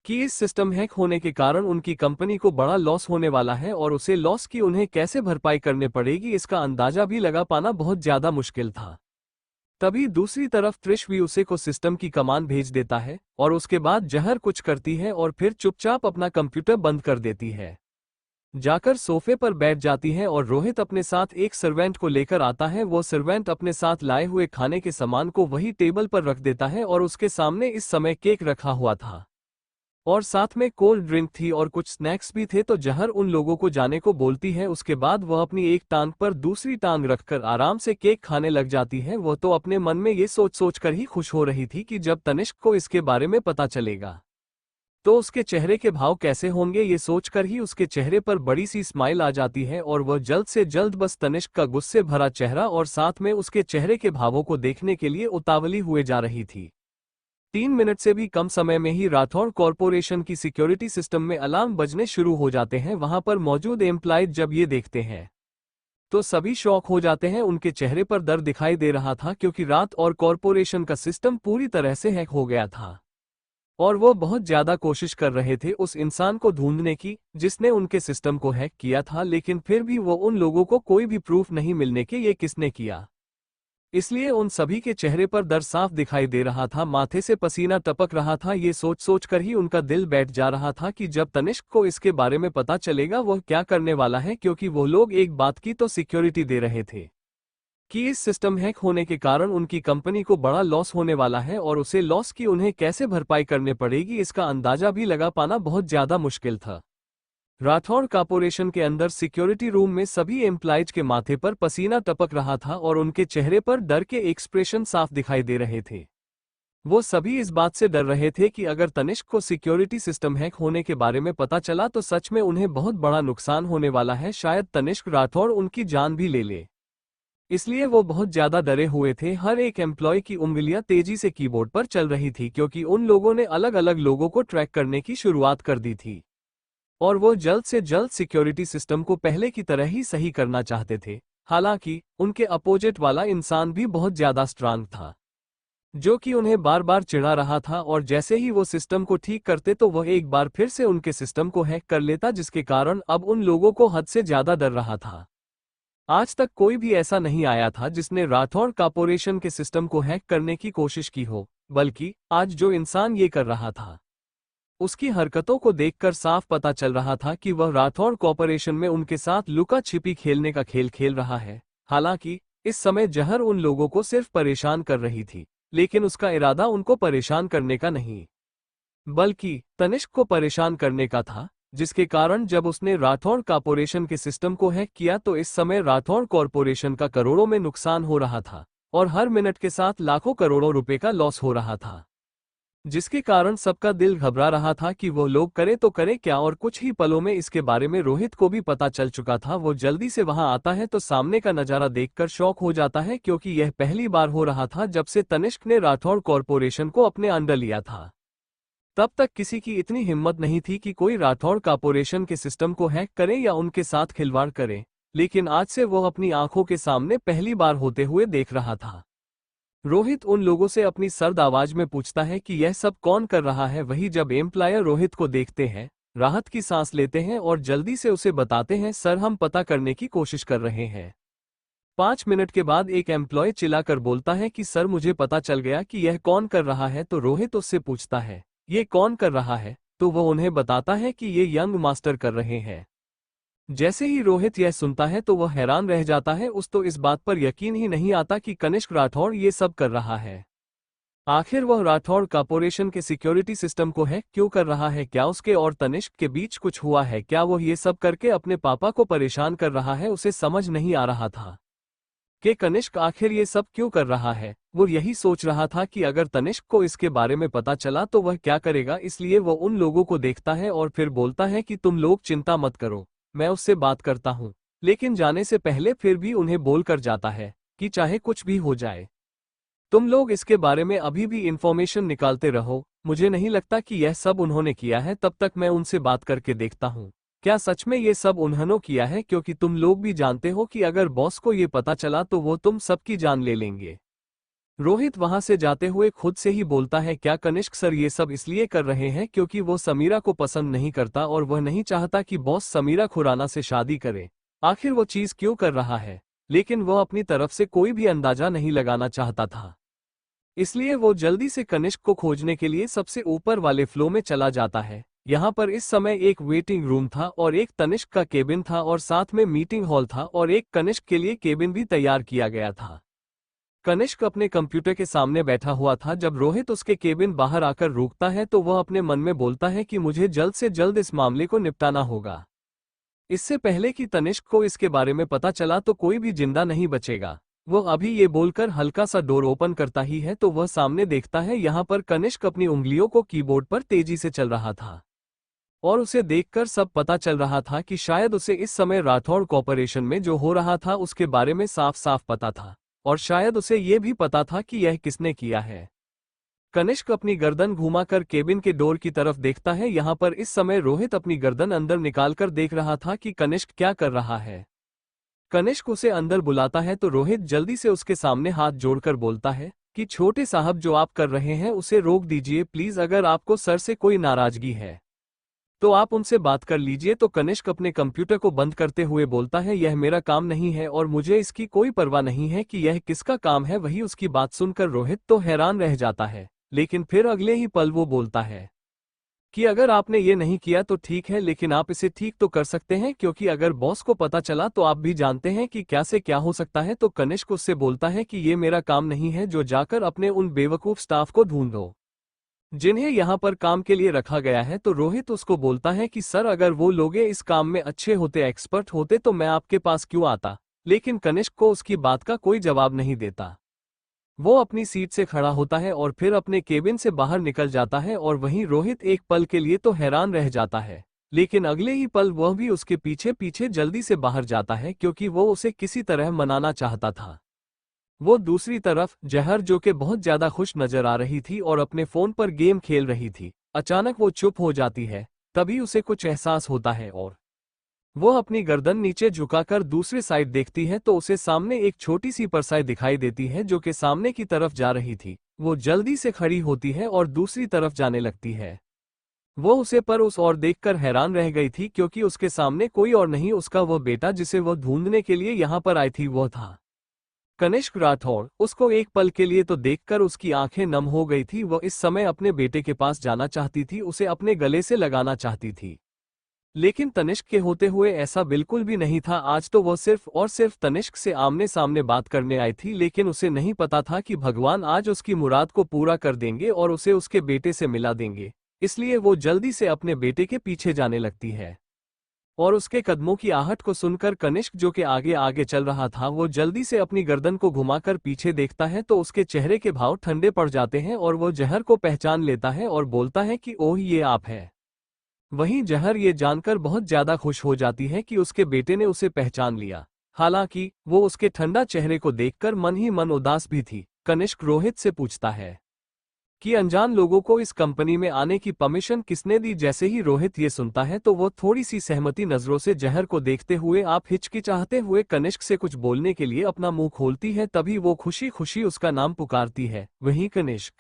कि इस सिस्टम हैक होने के कारण उनकी कंपनी को बड़ा लॉस होने वाला है और उसे लॉस की उन्हें कैसे भरपाई करने पड़ेगी इसका अंदाजा भी लगा पाना बहुत ज्यादा मुश्किल था। तभी दूसरी तरफ त्रिश भी उसे को सिस्टम की कमान भेज देता है और उसके बाद जहर कुछ करती है और फिर चुपचाप अपना कंप्यूटर बंद कर देती है, जाकर सोफे पर बैठ जाती है और रोहित अपने साथ एक सर्वेंट को लेकर आता है। वो सर्वेंट अपने साथ लाए हुए खाने के सामान को वही टेबल पर रख देता है और उसके सामने इस समय केक रखा हुआ था और साथ में कोल्ड ड्रिंक थी और कुछ स्नैक्स भी थे। तो जहर उन लोगों को जाने को बोलती है। उसके बाद वह अपनी एक टांग पर दूसरी टांग रखकर आराम से केक खाने लग जाती है। वह तो अपने मन में ये सोच सोच कर ही खुश हो रही थी कि जब तनिष्क को इसके बारे में पता चलेगा तो उसके चेहरे के भाव कैसे होंगे। ये सोचकर ही उसके चेहरे पर बड़ी सी स्माइल आ जाती है और वह जल्द से जल्द बस तनिष्क का गुस्से भरा चेहरा और साथ में उसके चेहरे के भावों को देखने के लिए उतावली हुए जा रही थी। 3 मिनट से भी कम समय में ही राठौड़ कॉरपोरेशन की सिक्योरिटी सिस्टम में अलार्म बजने शुरू हो जाते हैं। वहां पर मौजूद एम्प्लॉयज जब ये देखते हैं तो सभी शॉक हो जाते हैं। उनके चेहरे पर डर दिखाई दे रहा था क्योंकि रात और कॉरपोरेशन का सिस्टम पूरी तरह से हैक हो गया था और वो बहुत ज्यादा कोशिश कर रहे थे उस इंसान को ढूंढने की जिसने उनके सिस्टम को हैक किया था, लेकिन फिर भी वो उन लोगों को कोई भी प्रूफ नहीं मिलने के ये किसने किया। इसलिए उन सभी के चेहरे पर डर साफ दिखाई दे रहा था, माथे से पसीना टपक रहा था। ये सोच सोच कर ही उनका दिल बैठ जा रहा था कि जब तनिष्क को इसके बारे में पता चलेगा वह क्या करने वाला है, क्योंकि वो लोग एक बात की तो सिक्योरिटी दे रहे थे कि इस सिस्टम हैक होने के कारण उनकी कंपनी को बड़ा लॉस होने वाला है और उसे लॉस की उन्हें कैसे भरपाई करने पड़ेगी इसका अंदाजा भी लगा पाना बहुत ज्यादा मुश्किल था। राठौड़ कॉरपोरेशन के अंदर सिक्योरिटी रूम में सभी एम्प्लॉयज के माथे पर पसीना टपक रहा था और उनके चेहरे पर डर के एक्सप्रेशन साफ दिखाई दे रहे थे। वो सभी इस बात से डर रहे थे कि अगर तनिष्क को सिक्योरिटी सिस्टम हैक होने के बारे में पता चला तो सच में उन्हें बहुत बड़ा नुकसान होने वाला है, शायद तनिष्क राठौड़ उनकी जान भी ले ले। इसलिए वो बहुत ज्यादा डरे हुए थे। हर एक एम्प्लॉय की उंगलियां तेजी से कीबोर्ड पर चल रही थी क्योंकि उन लोगों ने अलग अलग लोगों को ट्रैक करने की शुरुआत कर दी थी और वो जल्द से जल्द सिक्योरिटी सिस्टम को पहले की तरह ही सही करना चाहते थे। हालांकि उनके अपोजिट वाला इंसान भी बहुत ज्यादा स्ट्रांग था जो कि उन्हें बार बार चिढ़ा रहा था और जैसे ही वो सिस्टम को ठीक करते तो वह एक बार फिर से उनके सिस्टम को हैक कर लेता, जिसके कारण अब उन लोगों को हद से ज्यादा डर रहा था। आज तक कोई भी ऐसा नहीं आया था जिसने राठौड़ कॉरपोरेशन के सिस्टम को हैक करने की कोशिश की हो, बल्कि आज जो इंसान ये कर रहा था उसकी हरकतों को देखकर साफ पता चल रहा था कि वह राठौड़ कॉरपोरेशन में उनके साथ लुका छिपी खेलने का खेल खेल रहा है। हालांकि इस समय जहर उन लोगों को सिर्फ परेशान कर रही थी, लेकिन उसका इरादा उनको परेशान करने का नहीं बल्कि तनिष्क को परेशान करने का था, जिसके कारण जब उसने राठौड़ कॉरपोरेशन के सिस्टम को हैक किया तो इस समय राठौड़ कॉरपोरेशन का करोड़ों में नुकसान हो रहा था और हर मिनट के साथ लाखों करोड़ों रुपए का लॉस हो रहा था, जिसके कारण सबका दिल घबरा रहा था कि वो लोग करे तो करे क्या। और कुछ ही पलों में इसके बारे में रोहित को भी पता चल चुका था। वो जल्दी से वहां आता है तो सामने का नजारा देखकर शॉक हो जाता है क्योंकि यह पहली बार हो रहा था जब से तनिष्क ने राठौड़ कॉरपोरेशन को अपने अंडर लिया था। तब तक किसी की इतनी हिम्मत नहीं थी कि कोई राठौड़ कॉरपोरेशन के सिस्टम को हैक करे या उनके साथ खिलवाड़ करे, लेकिन आज से वो अपनी आंखों के सामने पहली बार होते हुए देख रहा था। रोहित उन लोगों से अपनी सर्द आवाज में पूछता है कि यह सब कौन कर रहा है। वही जब एम्प्लॉयर रोहित को देखते हैं, राहत की सांस लेते हैं और जल्दी से उसे बताते हैं, सर हम पता करने की कोशिश कर रहे हैं। 5 मिनट के बाद एक एम्प्लॉय चिल्लाकर बोलता है कि सर मुझे पता चल गया कि यह कौन कर रहा है। तो रोहित उससे पूछता है ये कौन कर रहा है, तो वो उन्हें बताता है कि ये यंग मास्टर कर रहे हैं। जैसे ही रोहित यह सुनता है तो वह हैरान रह जाता है, उस तो इस बात पर यकीन ही नहीं आता कि कनिष्क राठौड़ ये सब कर रहा है। आखिर वह राठौड़ कॉर्पोरेशन के सिक्योरिटी सिस्टम को हैक क्यों कर रहा है? क्या उसके और तनिष्क के बीच कुछ हुआ है? क्या वो ये सब करके अपने पापा को परेशान कर रहा है? उसे समझ नहीं आ रहा था कि कनिष्क आखिर ये सब क्यों कर रहा है। वो यही सोच रहा था कि अगर तनिष्क को इसके बारे में पता चला तो वह क्या करेगा, इसलिए वो उन लोगों को देखता है और फिर बोलता है कि तुम लोग चिंता मत करो, मैं उससे बात करता हूँ। लेकिन जाने से पहले फिर भी उन्हें बोल कर जाता है कि चाहे कुछ भी हो जाए, तुम लोग इसके बारे में अभी भी इंफॉर्मेशन निकालते रहो। मुझे नहीं लगता कि यह सब उन्होंने किया है, तब तक मैं उनसे बात करके देखता हूँ क्या सच में ये सब उन्होंने किया है, क्योंकि तुम लोग भी जानते हो कि अगर बॉस को ये पता चला तो वो तुम सबकी जान ले लेंगे। रोहित वहां से जाते हुए खुद से ही बोलता है, क्या कनिष्क सर ये सब इसलिए कर रहे हैं क्योंकि वो समीरा को पसंद नहीं करता और वह नहीं चाहता कि बॉस समीरा खुराना से शादी करे। आखिर वो चीज क्यों कर रहा है? लेकिन वह अपनी तरफ से कोई भी अंदाजा नहीं लगाना चाहता था, इसलिए वो जल्दी से कनिष्क को खोजने के लिए सबसे ऊपर वाले फ्लो में चला जाता है। यहाँ पर इस समय एक वेटिंग रूम था और एक तनिष्क का केबिन था और साथ में मीटिंग हॉल था और एक कनिष्क के लिए केबिन भी तैयार किया गया था। कनिष्क अपने कंप्यूटर के सामने बैठा हुआ था। जब रोहित उसके केबिन बाहर आकर रुकता है तो वह अपने मन में बोलता है कि मुझे जल्द से जल्द इस मामले को निपटाना होगा। इससे पहले कि तनिष्क को इसके बारे में पता चला तो कोई भी जिंदा नहीं बचेगा। वो अभी ये बोलकर हल्का सा डोर ओपन करता ही है तो वह सामने देखता है यहाँ पर कनिष्क अपनी उंगलियों को कीबोर्ड पर तेजी से चल रहा था और उसे देखकर सब पता चल रहा था कि शायद उसे इस समय राठौड़ कॉर्पोरेशन में जो हो रहा था उसके बारे में साफ साफ पता था और शायद उसे ये भी पता था कि यह किसने किया है। कनिष्क अपनी गर्दन घुमाकर केबिन के डोर की तरफ देखता है। यहाँ पर इस समय रोहित अपनी गर्दन अंदर निकालकर देख रहा था कि कनिष्क क्या कर रहा है। कनिष्क उसे अंदर बुलाता है तो रोहित जल्दी से उसके सामने हाथ जोड़कर बोलता है कि छोटे साहब जो आप कर रहे हैं उसे रोक दीजिए प्लीज, अगर आपको सर से कोई नाराजगी है तो आप उनसे बात कर लीजिए। तो कनिष्क अपने कंप्यूटर को बंद करते हुए बोलता है, यह मेरा काम नहीं है और मुझे इसकी कोई परवाह नहीं है कि यह किसका काम है। वही उसकी बात सुनकर रोहित तो हैरान रह जाता है, लेकिन फिर अगले ही पल वो बोलता है कि अगर आपने ये नहीं किया तो ठीक है, लेकिन आप इसे ठीक तो कर सकते हैं, क्योंकि अगर बॉस को पता चला तो आप भी जानते हैं कि क्या से क्या हो सकता है। तो कनिष्क उससे बोलता है कि ये मेरा काम नहीं है, जो जाकर अपने उन बेवकूफ स्टाफ को ढूंढो जिन्हें यहाँ पर काम के लिए रखा गया है। तो रोहित उसको बोलता है कि सर अगर वो लोग इस काम में अच्छे होते, एक्सपर्ट होते तो मैं आपके पास क्यों आता। लेकिन कनिष्क को उसकी बात का कोई जवाब नहीं देता। वो अपनी सीट से खड़ा होता है और फिर अपने केबिन से बाहर निकल जाता है और वहीं रोहित एक पल के लिए तो हैरान रह जाता है, लेकिन अगले ही पल वह भी उसके पीछे पीछे जल्दी से बाहर जाता है क्योंकि वो उसे किसी तरह मनाना चाहता था। वो दूसरी तरफ जहर, जो कि बहुत ज्यादा खुश नजर आ रही थी और अपने फोन पर गेम खेल रही थी, अचानक वो चुप हो जाती है। तभी उसे कुछ एहसास होता है और वो अपनी गर्दन नीचे झुकाकर दूसरी साइड देखती है तो उसे सामने एक छोटी सी परछाई दिखाई देती है जो कि सामने की तरफ जा रही थी। वो जल्दी से खड़ी होती है और दूसरी तरफ जाने लगती है। वो उसे पर उस और देखकर हैरान रह गई थी क्योंकि उसके सामने कोई और नहीं, उसका वो बेटा जिसे वो ढूंढने के लिए यहाँ पर आई थी वो था कनिष्क राठौड़। उसको एक पल के लिए तो देखकर उसकी आंखें नम हो गई थी। वो इस समय अपने बेटे के पास जाना चाहती थी, उसे अपने गले से लगाना चाहती थी, लेकिन तनिष्क के होते हुए ऐसा बिल्कुल भी नहीं था। आज तो वो सिर्फ और सिर्फ तनिष्क से आमने सामने बात करने आई थी, लेकिन उसे नहीं पता था कि भगवान आज उसकी मुराद को पूरा कर देंगे और उसे उसके बेटे से मिला देंगे। इसलिए वो जल्दी से अपने बेटे के पीछे जाने लगती है और उसके कदमों की आहट को सुनकर कनिष्क, जो कि आगे आगे चल रहा था, वो जल्दी से अपनी गर्दन को घुमाकर पीछे देखता है तो उसके चेहरे के भाव ठंडे पड़ जाते हैं और वो जहर को पहचान लेता है और बोलता है कि ओह ये आप है। वहीं जहर ये जानकर बहुत ज्यादा खुश हो जाती है कि उसके बेटे ने उसे पहचान लिया। हालांकि वो उसके ठंडा चेहरे को देखकर मन ही मन उदास भी थी। कनिष्क रोहित से पूछता है कि अनजान लोगों को इस कंपनी में आने की परमिशन किसने दी। जैसे ही रोहित ये सुनता है तो वो थोड़ी सी सहमति नजरों से जहर को देखते हुए आप हिचकिचाते हुए कनिष्क से कुछ बोलने के लिए अपना मुंह खोलती है। तभी वो खुशी खुशी उसका नाम पुकारती है, वहीं कनिष्क।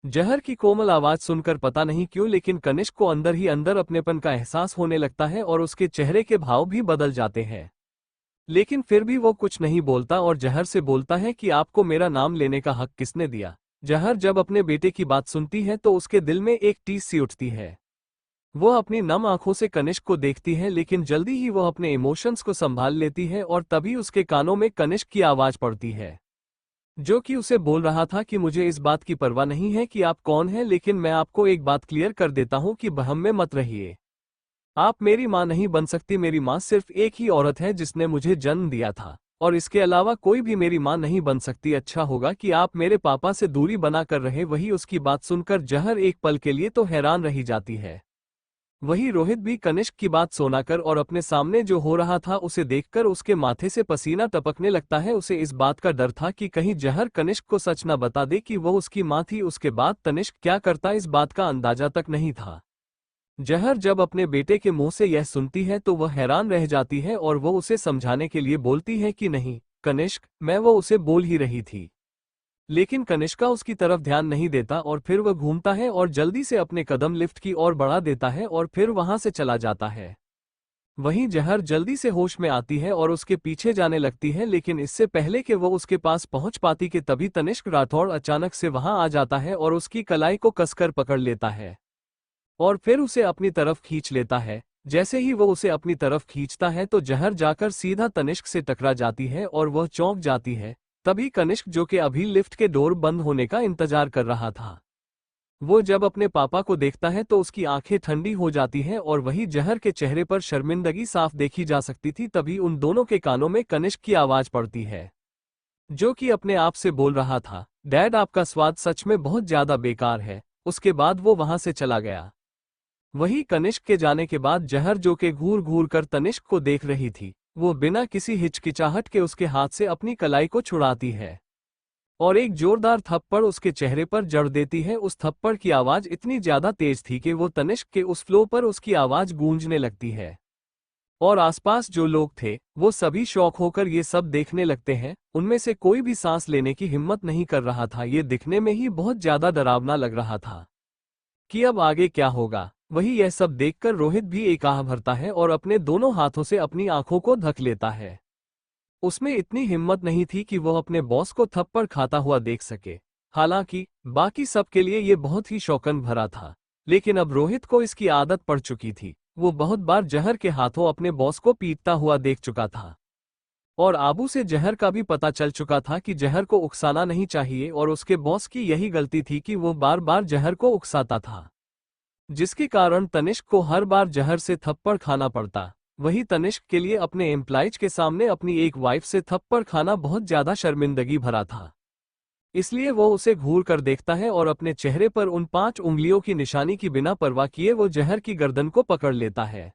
जहर की कोमल आवाज सुनकर पता नहीं क्यों, लेकिन कनिष्क को अंदर ही अंदर अपनेपन का एहसास होने लगता है और उसके चेहरे के भाव भी बदल जाते हैं। लेकिन फिर भी वो कुछ नहीं बोलता और जहर से बोलता है कि आपको मेरा नाम लेने का हक किसने दिया। जहर जब अपने बेटे की बात सुनती है तो उसके दिल में एक टीस सी उठती है। वो अपनी नम आंखों से कनिष्क को देखती है, लेकिन जल्दी ही वो अपने इमोशंस को संभाल लेती है और तभी उसके कानों में कनिष्क की आवाज पड़ती है। जो कि उसे बोल रहा था कि मुझे इस बात की परवाह नहीं है कि आप कौन हैं, लेकिन मैं आपको एक बात क्लियर कर देता हूं कि वहम में मत रहिए। आप मेरी मां नहीं बन सकती। मेरी मां सिर्फ एक ही औरत है जिसने मुझे जन्म दिया था, और इसके अलावा कोई भी मेरी मां नहीं बन सकती। अच्छा होगा कि आप मेरे पापा से दूरी बना कर रहे। वही उसकी बात सुनकर जहर एक पल के लिए तो हैरान रही जाती है। वही रोहित भी कनिष्क की बात सुनाकर और अपने सामने जो हो रहा था उसे देखकर उसके माथे से पसीना टपकने लगता है। उसे इस बात का डर था कि कहीं जहर कनिष्क को सच न बता दे कि वो उसकी मां थी। उसके बाद तनिष्क क्या करता इस बात का अंदाजा तक नहीं था। जहर जब अपने बेटे के मुंह से यह सुनती है तो वह हैरान रह जाती है और वो उसे समझाने के लिए बोलती है कि नहीं कनिष्क, मैं वो उसे बोल ही रही थी। लेकिन कनिष्का उसकी तरफ ध्यान नहीं देता और फिर वह घूमता है और जल्दी से अपने कदम लिफ्ट की ओर बढ़ा देता है और फिर वहां से चला जाता है। वहीं जहर जल्दी से होश में आती है और उसके पीछे जाने लगती है, लेकिन इससे पहले कि वो उसके पास पहुंच पाती कि तभी तनिष्क राठौड़ अचानक से वहां आ जाता है और उसकी कलाई को कसकर पकड़ लेता है और फिर उसे अपनी तरफ खींच लेता है। जैसे ही वो उसे अपनी तरफ खींचता है तो जहर जाकर सीधा तनिष्क से टकरा जाती है और वह चौंक जाती है। तभी कनिष्क, जो कि अभी लिफ्ट के डोर बंद होने का इंतजार कर रहा था, वो जब अपने पापा को देखता है तो उसकी आंखें ठंडी हो जाती हैं और वही जहर के चेहरे पर शर्मिंदगी साफ देखी जा सकती थी। तभी उन दोनों के कानों में कनिष्क की आवाज पड़ती है, जो कि अपने आप से बोल रहा था, डैड आपका स्वाद सच में बहुत ज्यादा बेकार है। उसके बाद वो वहां से चला गया। वही कनिष्क के जाने के बाद जहर, जो कि घूर घूर कर तनिष्क को देख रही थी, वो बिना किसी हिचकिचाहट के उसके हाथ से अपनी कलाई को छुड़ाती है और एक जोरदार थप्पड़ उसके चेहरे पर जड़ देती है। उस थप्पड़ की आवाज इतनी ज्यादा तेज थी कि वो तनिष्क के उस फ्लो पर उसकी आवाज गूंजने लगती है और आसपास जो लोग थे वो सभी शॉक होकर ये सब देखने लगते हैं। उनमें से कोई भी सांस लेने की हिम्मत नहीं कर रहा था। ये दिखने में ही बहुत ज्यादा डरावना लग रहा था कि अब आगे क्या होगा। वही यह सब देखकर रोहित भी एक आह भरता है और अपने दोनों हाथों से अपनी आंखों को ढक लेता है। उसमें इतनी हिम्मत नहीं थी कि वह अपने बॉस को थप्पड़ खाता हुआ देख सके। हालांकि बाकी सब के लिए ये बहुत ही शौकन भरा था, लेकिन अब रोहित को इसकी आदत पड़ चुकी थी। वो बहुत बार जहर के हाथों अपने बॉस को पीटता हुआ देख चुका था और आबू से जहर का भी पता चल चुका था कि जहर को उकसाना नहीं चाहिए और उसके बॉस की यही गलती थी कि वो बार बार जहर को उकसाता था, जिसके कारण तनिष्क को हर बार जहर से थप्पड़ खाना पड़ता। वही तनिष्क के लिए अपने एम्प्लॉइज के सामने अपनी एक वाइफ से थप्पड़ खाना बहुत ज्यादा शर्मिंदगी भरा था। इसलिए वो उसे घूर कर देखता है और अपने चेहरे पर उन 5 उंगलियों की निशानी की बिना परवाह किए वो जहर की गर्दन को पकड़ लेता है।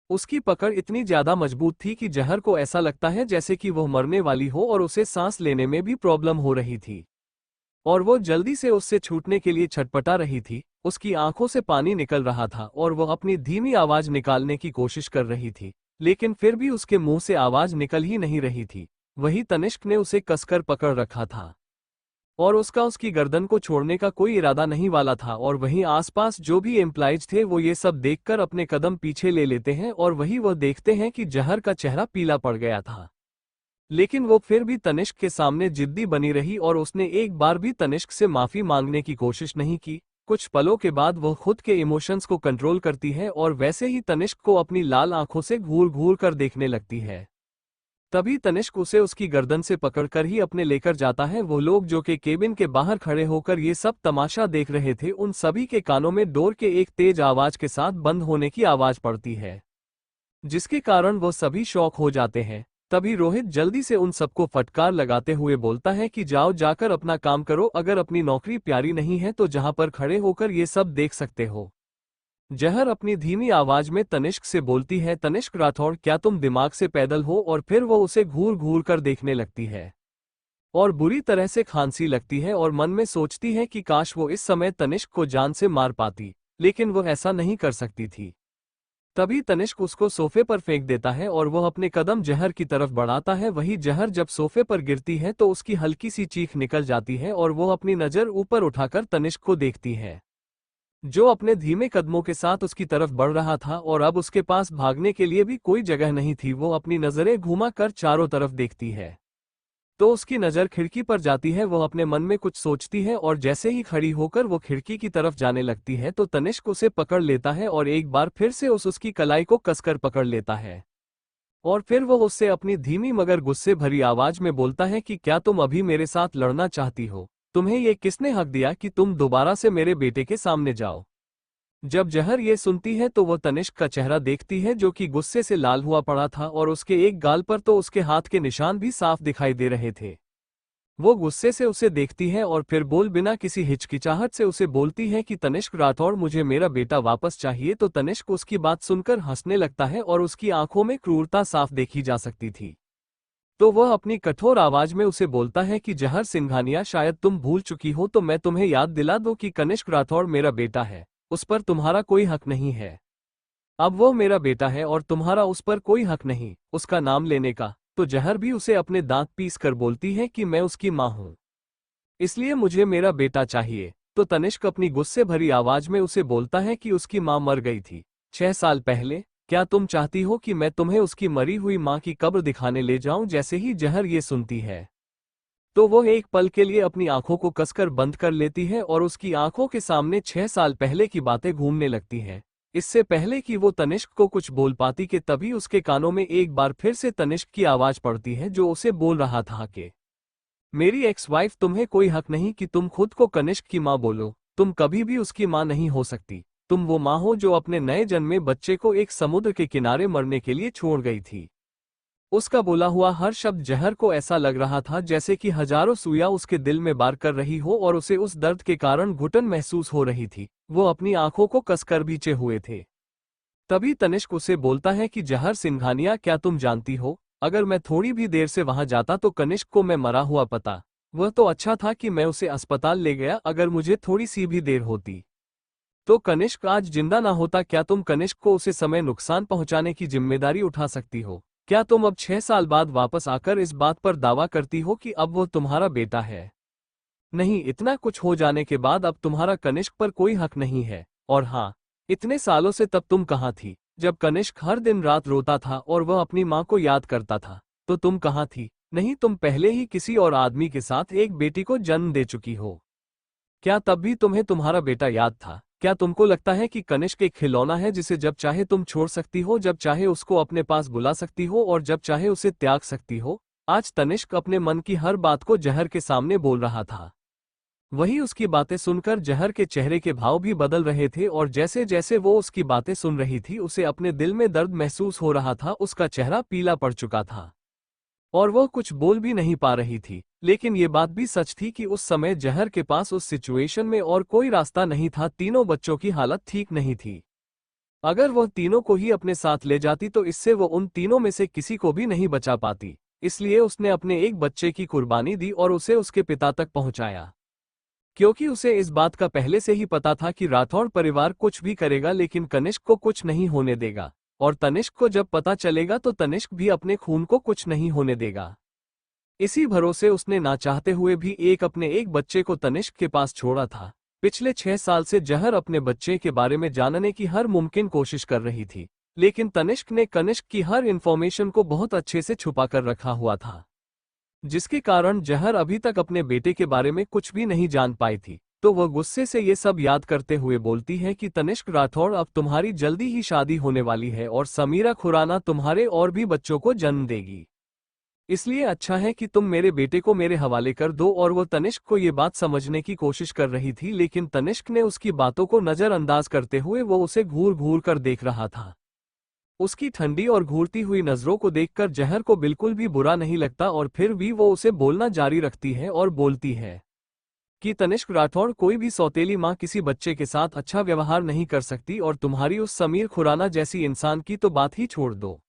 उसकी पकड़ इतनी ज्यादा मजबूत थी कि जहर को ऐसा लगता है जैसे कि वह मरने वाली हो और उसे सांस लेने में भी प्रॉब्लम हो रही थी और वो जल्दी से उससे छूटने के लिए छटपटा रही थी। उसकी आंखों से पानी निकल रहा था और वह अपनी धीमी आवाज निकालने की कोशिश कर रही थी, लेकिन फिर भी उसके मुंह से आवाज निकल ही नहीं रही थी। वही तनिष्क ने उसे कसकर पकड़ रखा था और उसकी गर्दन को छोड़ने का कोई इरादा नहीं वाला था। और वहीं आसपास जो भी एम्प्लॉइज थे वो ये सब देखकर अपने कदम पीछे ले लेते हैं और वही वह देखते हैं कि जहर का चेहरा पीला पड़ गया था। लेकिन वो फिर भी तनिष्क के सामने जिद्दी बनी रही और उसने एक बार भी तनिष्क से माफी मांगने की कोशिश नहीं की। कुछ पलों के बाद वह खुद के इमोशंस को कंट्रोल करती है और वैसे ही तनिष्क को अपनी लाल आंखों से घूर घूर कर देखने लगती है। तभी तनिष्क उसे उसकी गर्दन से पकड़कर ही अपने लेकर जाता है। वो लोग जो कि केबिन के बाहर खड़े होकर ये सब तमाशा देख रहे थे, उन सभी के कानों में डोर के एक तेज आवाज के साथ बंद होने की आवाज पड़ती है, जिसके कारण वो सभी शॉक हो जाते हैं। तभी रोहित जल्दी से उन सबको फटकार लगाते हुए बोलता है कि जाओ, जाकर अपना काम करो। अगर अपनी नौकरी प्यारी नहीं है तो जहां पर खड़े होकर ये सब देख सकते हो। जहर अपनी धीमी आवाज में तनिष्क से बोलती है, तनिष्क राठौड़, क्या तुम दिमाग से पैदल हो? और फिर वो उसे घूर घूर कर देखने लगती है और बुरी तरह से खांसी लगती है और मन में सोचती है कि काश वो इस समय तनिष्क को जान से मार पाती, लेकिन वो ऐसा नहीं कर सकती थी। तभी तनिष्क उसको सोफे पर फेंक देता है और वह अपने कदम जहर की तरफ बढ़ाता है। वही जहर जब सोफे पर गिरती है तो उसकी हल्की सी चीख निकल जाती है और वो अपनी नजर ऊपर उठाकर तनिष्क को देखती है, जो अपने धीमे कदमों के साथ उसकी तरफ बढ़ रहा था और अब उसके पास भागने के लिए भी कोई जगह नहीं थी। वो अपनी नजरें घुमा कर चारों तरफ देखती है तो उसकी नज़र खिड़की पर जाती है। वह अपने मन में कुछ सोचती है और जैसे ही खड़ी होकर वो खिड़की की तरफ जाने लगती है तो तनिष्क उसे पकड़ लेता है और एक बार फिर से उसकी कलाई को कसकर पकड़ लेता है। और फिर वो उससे अपनी धीमी मगर गुस्से भरी आवाज में बोलता है कि क्या तुम अभी मेरे साथ लड़ना चाहती हो? तुम्हें ये किसने हक दिया कि तुम दोबारा से मेरे बेटे के सामने जाओ? जब जहर ये सुनती है तो वो तनिष्क का चेहरा देखती है जो कि गुस्से से लाल हुआ पड़ा था और उसके एक गाल पर तो उसके हाथ के निशान भी साफ दिखाई दे रहे थे। वो गुस्से से उसे देखती है और फिर बोल बिना किसी हिचकिचाहट से उसे बोलती है कि तनिष्क राठौड़, मुझे मेरा बेटा वापस चाहिए। तो तनिष्क उसकी बात सुनकर हंसने लगता है और उसकी आंखों में क्रूरता साफ देखी जा सकती थी। तो वह अपनी कठोर आवाज में उसे बोलता है कि जहर सिंघानिया, शायद तुम भूल चुकी हो तो मैं तुम्हें याद दिला दूं कि कनिष्क राठौड़ मेरा बेटा है, उस पर तुम्हारा कोई हक नहीं है। अब वो मेरा बेटा है और तुम्हारा उस पर कोई हक नहीं उसका नाम लेने का। तो जहर भी उसे अपने दांत पीस कर बोलती है कि मैं उसकी मां हूं, इसलिए मुझे मेरा बेटा चाहिए। तो तनिष्क अपनी गुस्से भरी आवाज में उसे बोलता है कि उसकी मां मर गई थी 6 साल पहले। क्या तुम चाहती हो कि मैं तुम्हें उसकी मरी हुई मां की कब्र दिखाने ले जाऊं? जैसे ही जहर ये सुनती है तो वो एक पल के लिए अपनी आंखों को कसकर बंद कर लेती है और उसकी आंखों के सामने 6 साल पहले की बातें घूमने लगती हैं। इससे पहले कि वो तनिष्क को कुछ बोल पाती कि तभी उसके कानों में एक बार फिर से तनिष्क की आवाज पड़ती है जो उसे बोल रहा था कि मेरी एक्स वाइफ, तुम्हें कोई हक नहीं कि तुम खुद को कनिष्क की मां बोलो। तुम कभी भी उसकी मां नहीं हो सकती। तुम वो मां हो जो अपने नए जन्मे बच्चे को एक समुद्र के किनारे मरने के लिए छोड़ गई थी। उसका बोला हुआ हर शब्द जहर को ऐसा लग रहा था जैसे कि हजारों सुइयां उसके दिल में बार कर रही हो और उसे उस दर्द के कारण घुटन महसूस हो रही थी। वो अपनी आंखों को कसकर भींचे हुए थे। तभी तनिष्क उसे बोलता है कि जहर सिंघानिया, क्या तुम जानती हो, अगर मैं थोड़ी भी देर से वहां जाता तो कनिष्क को मैं मरा हुआ पता। वह तो अच्छा था कि मैं उसे अस्पताल ले गया, अगर मुझे थोड़ी सी भी देर होती तो कनिष्क आज जिंदा ना होता। क्या तुम कनिष्क को उसे समय नुकसान पहुंचाने की जिम्मेदारी उठा सकती हो? क्या तुम अब 6 साल बाद वापस आकर इस बात पर दावा करती हो कि अब वो तुम्हारा बेटा है? नहीं, इतना कुछ हो जाने के बाद अब तुम्हारा कनिष्क पर कोई हक नहीं है। और हाँ, इतने सालों से तब तुम कहाँ थी जब कनिष्क हर दिन रात रोता था और वह अपनी माँ को याद करता था? तो तुम कहाँ थी? नहीं, तुम पहले ही किसी और आदमी के साथ एक बेटी को जन्म दे चुकी हो। क्या तब भी तुम्हें तुम्हारा बेटा याद था? क्या तुमको लगता है कि कनिष्क एक खिलौना है जिसे जब चाहे तुम छोड़ सकती हो, जब चाहे उसको अपने पास बुला सकती हो और जब चाहे उसे त्याग सकती हो? आज तनिष्क अपने मन की हर बात को जहर के सामने बोल रहा था। वही उसकी बातें सुनकर जहर के चेहरे के भाव भी बदल रहे थे और जैसे जैसे वो उसकी बातें सुन रही थी उसे अपने दिल में दर्द महसूस हो रहा था। उसका चेहरा पीला पड़ चुका था और वह कुछ बोल भी नहीं पा रही थी। लेकिन ये बात भी सच थी कि उस समय जहर के पास उस सिचुएशन में और कोई रास्ता नहीं था। तीनों बच्चों की हालत ठीक नहीं थी। अगर वह तीनों को ही अपने साथ ले जाती तो इससे वो उन तीनों में से किसी को भी नहीं बचा पाती। इसलिए उसने अपने एक बच्चे की कुर्बानी दी और उसे उसके पिता तक पहुंचाया, क्योंकि उसे इस बात का पहले से ही पता था कि राठौड़ परिवार कुछ भी करेगा लेकिन कनिष्क को कुछ नहीं होने देगा। और तनिष्क को जब पता चलेगा तो तनिष्क भी अपने खून को कुछ नहीं होने देगा। इसी भरोसे उसने ना चाहते हुए भी अपने एक बच्चे को तनिष्क के पास छोड़ा था। पिछले 6 साल से जहर अपने बच्चे के बारे में जानने की हर मुमकिन कोशिश कर रही थी, लेकिन तनिष्क ने कनिष्क की हर इन्फॉर्मेशन को बहुत अच्छे से छुपा कर रखा हुआ था, जिसके कारण जहर अभी तक अपने बेटे के बारे में कुछ भी नहीं जान पाई थी। तो वह गुस्से से ये सब याद करते हुए बोलती है कि तनिष्क राठौड़, अब तुम्हारी जल्दी ही शादी होने वाली है और समीरा खुराना तुम्हारे और भी बच्चों को जन्म देगी। इसलिए अच्छा है कि तुम मेरे बेटे को मेरे हवाले कर दो। और वो तनिष्क को ये बात समझने की कोशिश कर रही थी, लेकिन तनिष्क ने उसकी बातों को नजरअंदाज करते हुए वो उसे घूर घूर कर देख रहा था। उसकी ठंडी और घूरती हुई नजरों को देखकर जहर को बिल्कुल भी बुरा नहीं लगता और फिर भी वो उसे बोलना जारी रखती है और बोलती है कि तनिष्क राठौड़, कोई भी सौतेली माँ किसी बच्चे के साथ अच्छा व्यवहार नहीं कर सकती और तुम्हारी उस समीर खुराना जैसी इंसान की तो बात ही छोड़ दो,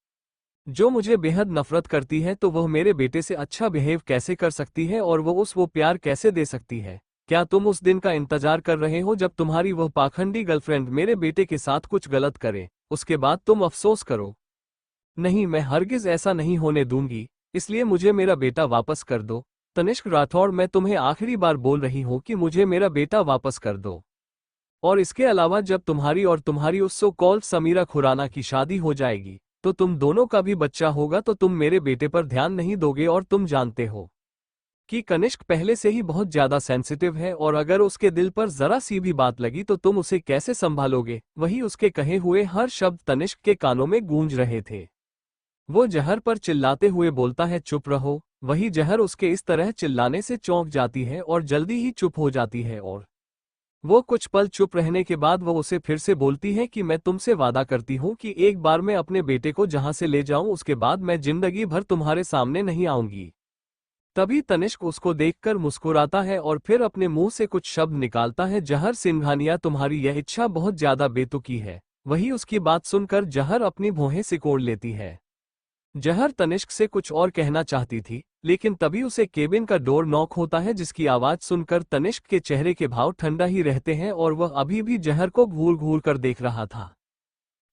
जो मुझे बेहद नफरत करती है। तो वह मेरे बेटे से अच्छा बिहेव कैसे कर सकती है और वो प्यार कैसे दे सकती है? क्या तुम उस दिन का इंतजार कर रहे हो जब तुम्हारी वह पाखंडी गर्लफ्रेंड मेरे बेटे के साथ कुछ गलत करे, उसके बाद तुम अफसोस करो? नहीं, मैं हरगिज ऐसा नहीं होने दूंगी। इसलिए मुझे मेरा बेटा वापस कर दो। तनिष्क राठौड़, मैं तुम्हें आखिरी बार बोल रही हूँ कि मुझे मेरा बेटा वापस कर दो। और इसके अलावा जब तुम्हारी और तुम्हारी उस सो कॉल्ड समीरा खुराना की शादी हो जाएगी तो तुम दोनों का भी बच्चा होगा तो तुम मेरे बेटे पर ध्यान नहीं दोगे। और तुम जानते हो कि कनिष्क पहले से ही बहुत ज्यादा सेंसिटिव है और अगर उसके दिल पर जरा सी भी बात लगी तो तुम उसे कैसे संभालोगे? वही उसके कहे हुए हर शब्द तनिष्क के कानों में गूंज रहे थे। वो जहर पर चिल्लाते हुए बोलता है चुप रहो। वही जहर उसके इस तरह चिल्लाने से चौंक जाती है और जल्दी ही चुप हो जाती है और वो कुछ पल चुप रहने के बाद वो उसे फिर से बोलती है कि मैं तुमसे वादा करती हूँ कि एक बार मैं अपने बेटे को जहाँ से ले जाऊं उसके बाद मैं जिंदगी भर तुम्हारे सामने नहीं आऊंगी। तभी तनिष्क उसको देखकर मुस्कुराता है और फिर अपने मुंह से कुछ शब्द निकालता है, जहर सिंघानिया तुम्हारी यह इच्छा बहुत ज्यादा बेतुकी है। वही उसकी बात सुनकर जहर अपनी भौहें सिकोड़ लेती है। जहर तनिष्क से कुछ और कहना चाहती थी, लेकिन तभी उसे केबिन का डोर नॉक होता है, जिसकी आवाज सुनकर तनिष्क के चेहरे के भाव ठंडा ही रहते हैं और वह अभी भी जहर को घूर घूर कर देख रहा था।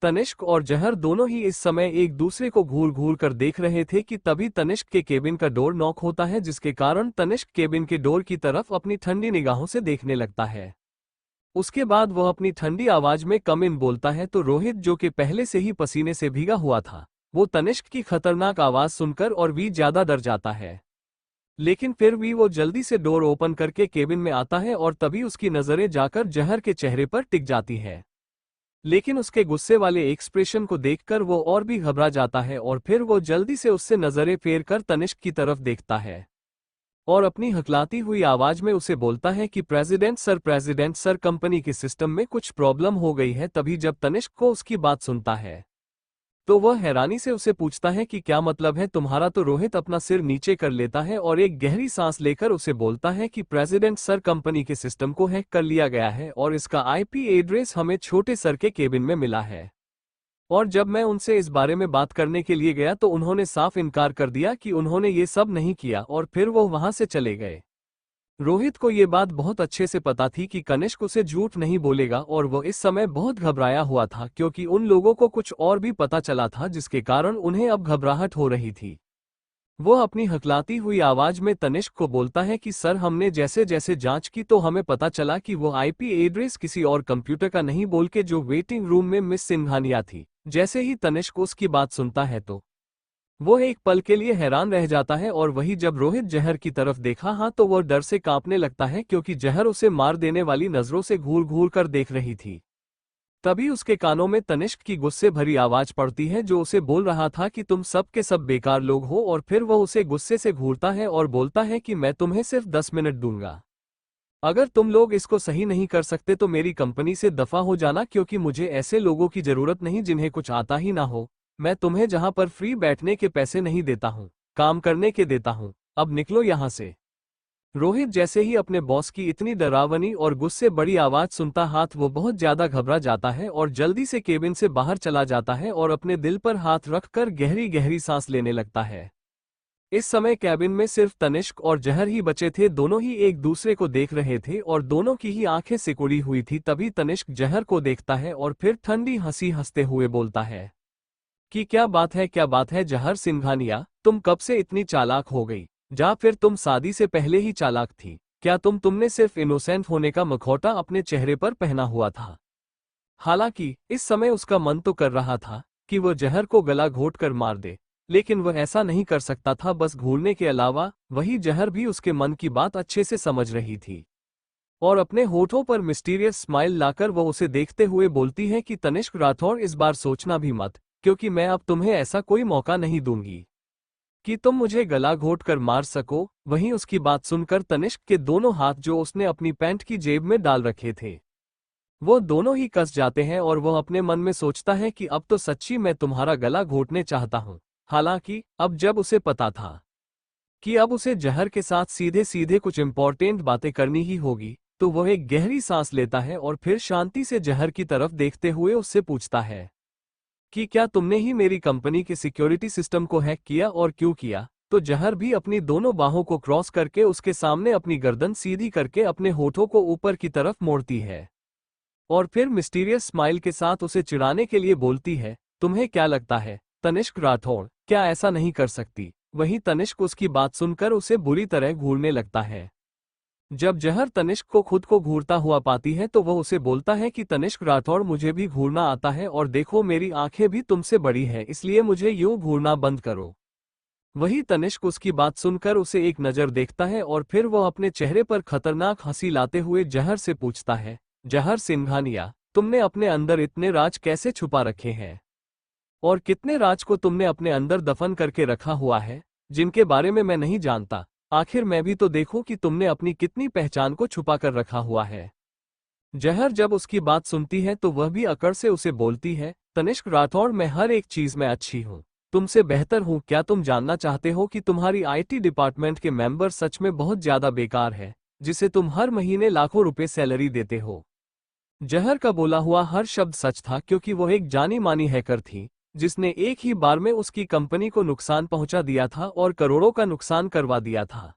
तनिष्क और जहर दोनों ही इस समय एक दूसरे को घूर घूर कर देख रहे थे कि तभी तनिष्क के केबिन का डोर नॉक होता है, जिसके कारण तनिष्क केबिन के डोर की तरफ अपनी ठंडी निगाहों से देखने लगता है। उसके बाद वह अपनी ठंडी आवाज में कम इन बोलता है तो रोहित, जो कि पहले से ही पसीने से भीगा हुआ था, वो तनिष्क की खतरनाक आवाज सुनकर और भी ज्यादा डर जाता है। लेकिन फिर भी वो जल्दी से डोर ओपन करके केबिन में आता है और तभी उसकी नजरें जाकर जहर के चेहरे पर टिक जाती है। लेकिन उसके गुस्से वाले एक्सप्रेशन को देखकर वो और भी घबरा जाता है और फिर वो जल्दी से उससे नजरें फेर कर तनिष्क की तरफ देखता है और अपनी हकलाती हुई आवाज में उसे बोलता है कि प्रेसिडेंट सर कंपनी के सिस्टम में कुछ प्रॉब्लम हो गई है। तभी जब तनिष्क को उसकी बात सुनता है तो वह हैरानी से उसे पूछता है कि क्या मतलब है तुम्हारा। तो रोहित अपना सिर नीचे कर लेता है और एक गहरी सांस लेकर उसे बोलता है कि प्रेसिडेंट सर कंपनी के सिस्टम को हैक कर लिया गया है और इसका आईपी एड्रेस हमें छोटे सर के केबिन में मिला है। और जब मैं उनसे इस बारे में बात करने के लिए गया तो उन्होंने साफ इनकार कर दिया कि उन्होंने ये सब नहीं किया और फिर वो वहां से चले गए। रोहित को ये बात बहुत अच्छे से पता थी कि कनिष्क उसे झूठ नहीं बोलेगा और वो इस समय बहुत घबराया हुआ था, क्योंकि उन लोगों को कुछ और भी पता चला था जिसके कारण उन्हें अब घबराहट हो रही थी। वो अपनी हकलाती हुई आवाज में तनिष्क को बोलता है कि सर, हमने जैसे जैसे जांच की तो हमें पता चला कि वो आईपी एड्रेस किसी और कंप्यूटर का नहीं बल्कि जो वेटिंग रूम में मिस सिंघानिया थी। जैसे ही तनिष्क उसकी बात सुनता है तो वो एक पल के लिए हैरान रह जाता है और वही जब रोहित जहर की तरफ देखा तो वह डर से कांपने लगता है, क्योंकि जहर उसे मार देने वाली नजरों से घूर घूर कर देख रही थी। तभी उसके कानों में तनिष्क की गुस्से भरी आवाज पड़ती है, जो उसे बोल रहा था कि तुम सब के सब बेकार लोग हो। और फिर वह उसे गुस्से से घूरता है और बोलता है कि मैं तुम्हें सिर्फ 10 मिनट दूंगा। अगर तुम लोग इसको सही नहीं कर सकते तो मेरी कंपनी से दफा हो जाना, क्योंकि मुझे ऐसे लोगों की जरूरत नहीं जिन्हें कुछ आता ही ना हो। मैं तुम्हें जहां पर फ्री बैठने के पैसे नहीं देता हूं, काम करने के देता हूं। अब निकलो यहां से। रोहित जैसे ही अपने बॉस की इतनी डरावनी और गुस्से बड़ी आवाज सुनता वो बहुत ज्यादा घबरा जाता है और जल्दी से केबिन से बाहर चला जाता है और अपने दिल पर हाथ रखकर गहरी गहरी सांस लेने लगता है। इस समय कैबिन में सिर्फ तनिष्क और जहर ही बचे थे। दोनों ही एक दूसरे को देख रहे थे और दोनों की ही आंखें सिकुड़ी हुई थी। तभी तनिष्क जहर को देखता है और फिर ठंडी हंसी हंसते हुए बोलता है कि क्या बात है जहर सिंघानिया, तुम कब से इतनी चालाक हो गई? या फिर तुम शादी से पहले ही चालाक थी? क्या तुमने सिर्फ इनोसेंट होने का मखौटा अपने चेहरे पर पहना हुआ था? हालांकि इस समय उसका मन तो कर रहा था कि वह जहर को गला घोट कर मार दे, लेकिन वह ऐसा नहीं कर सकता था, बस घूरने के अलावा। वही जहर भी उसके मन की बात अच्छे से समझ रही थी और अपने होठों पर मिस्टीरियस स्माइल लाकर वह उसे देखते हुए बोलती है कि तनिष्क राठौर, इस बार सोचना भी मत, क्योंकि मैं अब तुम्हें ऐसा कोई मौका नहीं दूंगी कि तुम मुझे गला घोट कर मार सको। वहीं उसकी बात सुनकर तनिष्क के दोनों हाथ जो उसने अपनी पैंट की जेब में डाल रखे थे वो दोनों ही कस जाते हैं और वह अपने मन में सोचता है कि अब तो सच्ची मैं तुम्हारा गला घोटने चाहता हूं। हालांकि अब जब उसे पता था कि अब उसे जहर के साथ सीधे सीधे कुछ इंपॉर्टेंट बातें करनी ही होगी, तो वह एक गहरी सांस लेता है और फिर शांति से जहर की तरफ देखते हुए उससे पूछता है कि क्या तुमने ही मेरी कंपनी के सिक्योरिटी सिस्टम को हैक किया और क्यों किया? तो जहर भी अपनी दोनों बाहों को क्रॉस करके उसके सामने अपनी गर्दन सीधी करके अपने होठों को ऊपर की तरफ मोड़ती है और फिर मिस्टीरियस स्माइल के साथ उसे चिढ़ाने के लिए बोलती है, तुम्हें क्या लगता है तनिष्क राठौड़, क्या ऐसा नहीं कर सकती? वहीं तनिष्क उसकी बात सुनकर उसे बुरी तरह घूरने लगता है। जब जहर तनिष्क को खुद को घूरता हुआ पाती है तो वह उसे बोलता है कि तनिष्क राठौड़, मुझे भी घूरना आता है और देखो मेरी आंखें भी तुमसे बड़ी है, इसलिए मुझे यूं घूरना बंद करो। वही तनिष्क उसकी बात सुनकर उसे एक नज़र देखता है और फिर वह अपने चेहरे पर खतरनाक हंसी लाते हुए जहर से पूछता है, जहर सिंघानिया, तुमने अपने अंदर इतने राज कैसे छुपा रखे हैं और कितने राज को तुमने अपने अंदर दफन करके रखा हुआ है, जिनके बारे में मैं नहीं जानता। आखिर मैं भी तो देखूं कि तुमने अपनी कितनी पहचान को छुपा कर रखा हुआ है। जहर जब उसकी बात सुनती है तो वह भी अकड़ से उसे बोलती है, तनिष्क राठौड़, मैं हर एक चीज में अच्छी हूँ, तुमसे बेहतर हूँ। क्या तुम जानना चाहते हो कि तुम्हारी आईटी डिपार्टमेंट के मेंबर सच में बहुत ज्यादा बेकार है, जिसे तुम हर महीने लाखों रुपए सैलरी देते हो। जहर का बोला हुआ हर शब्द सच था, क्योंकि वो एक जानी मानी हैकर थी, जिसने एक ही बार में उसकी कंपनी को नुकसान पहुंचा दिया था और करोड़ों का नुकसान करवा दिया था।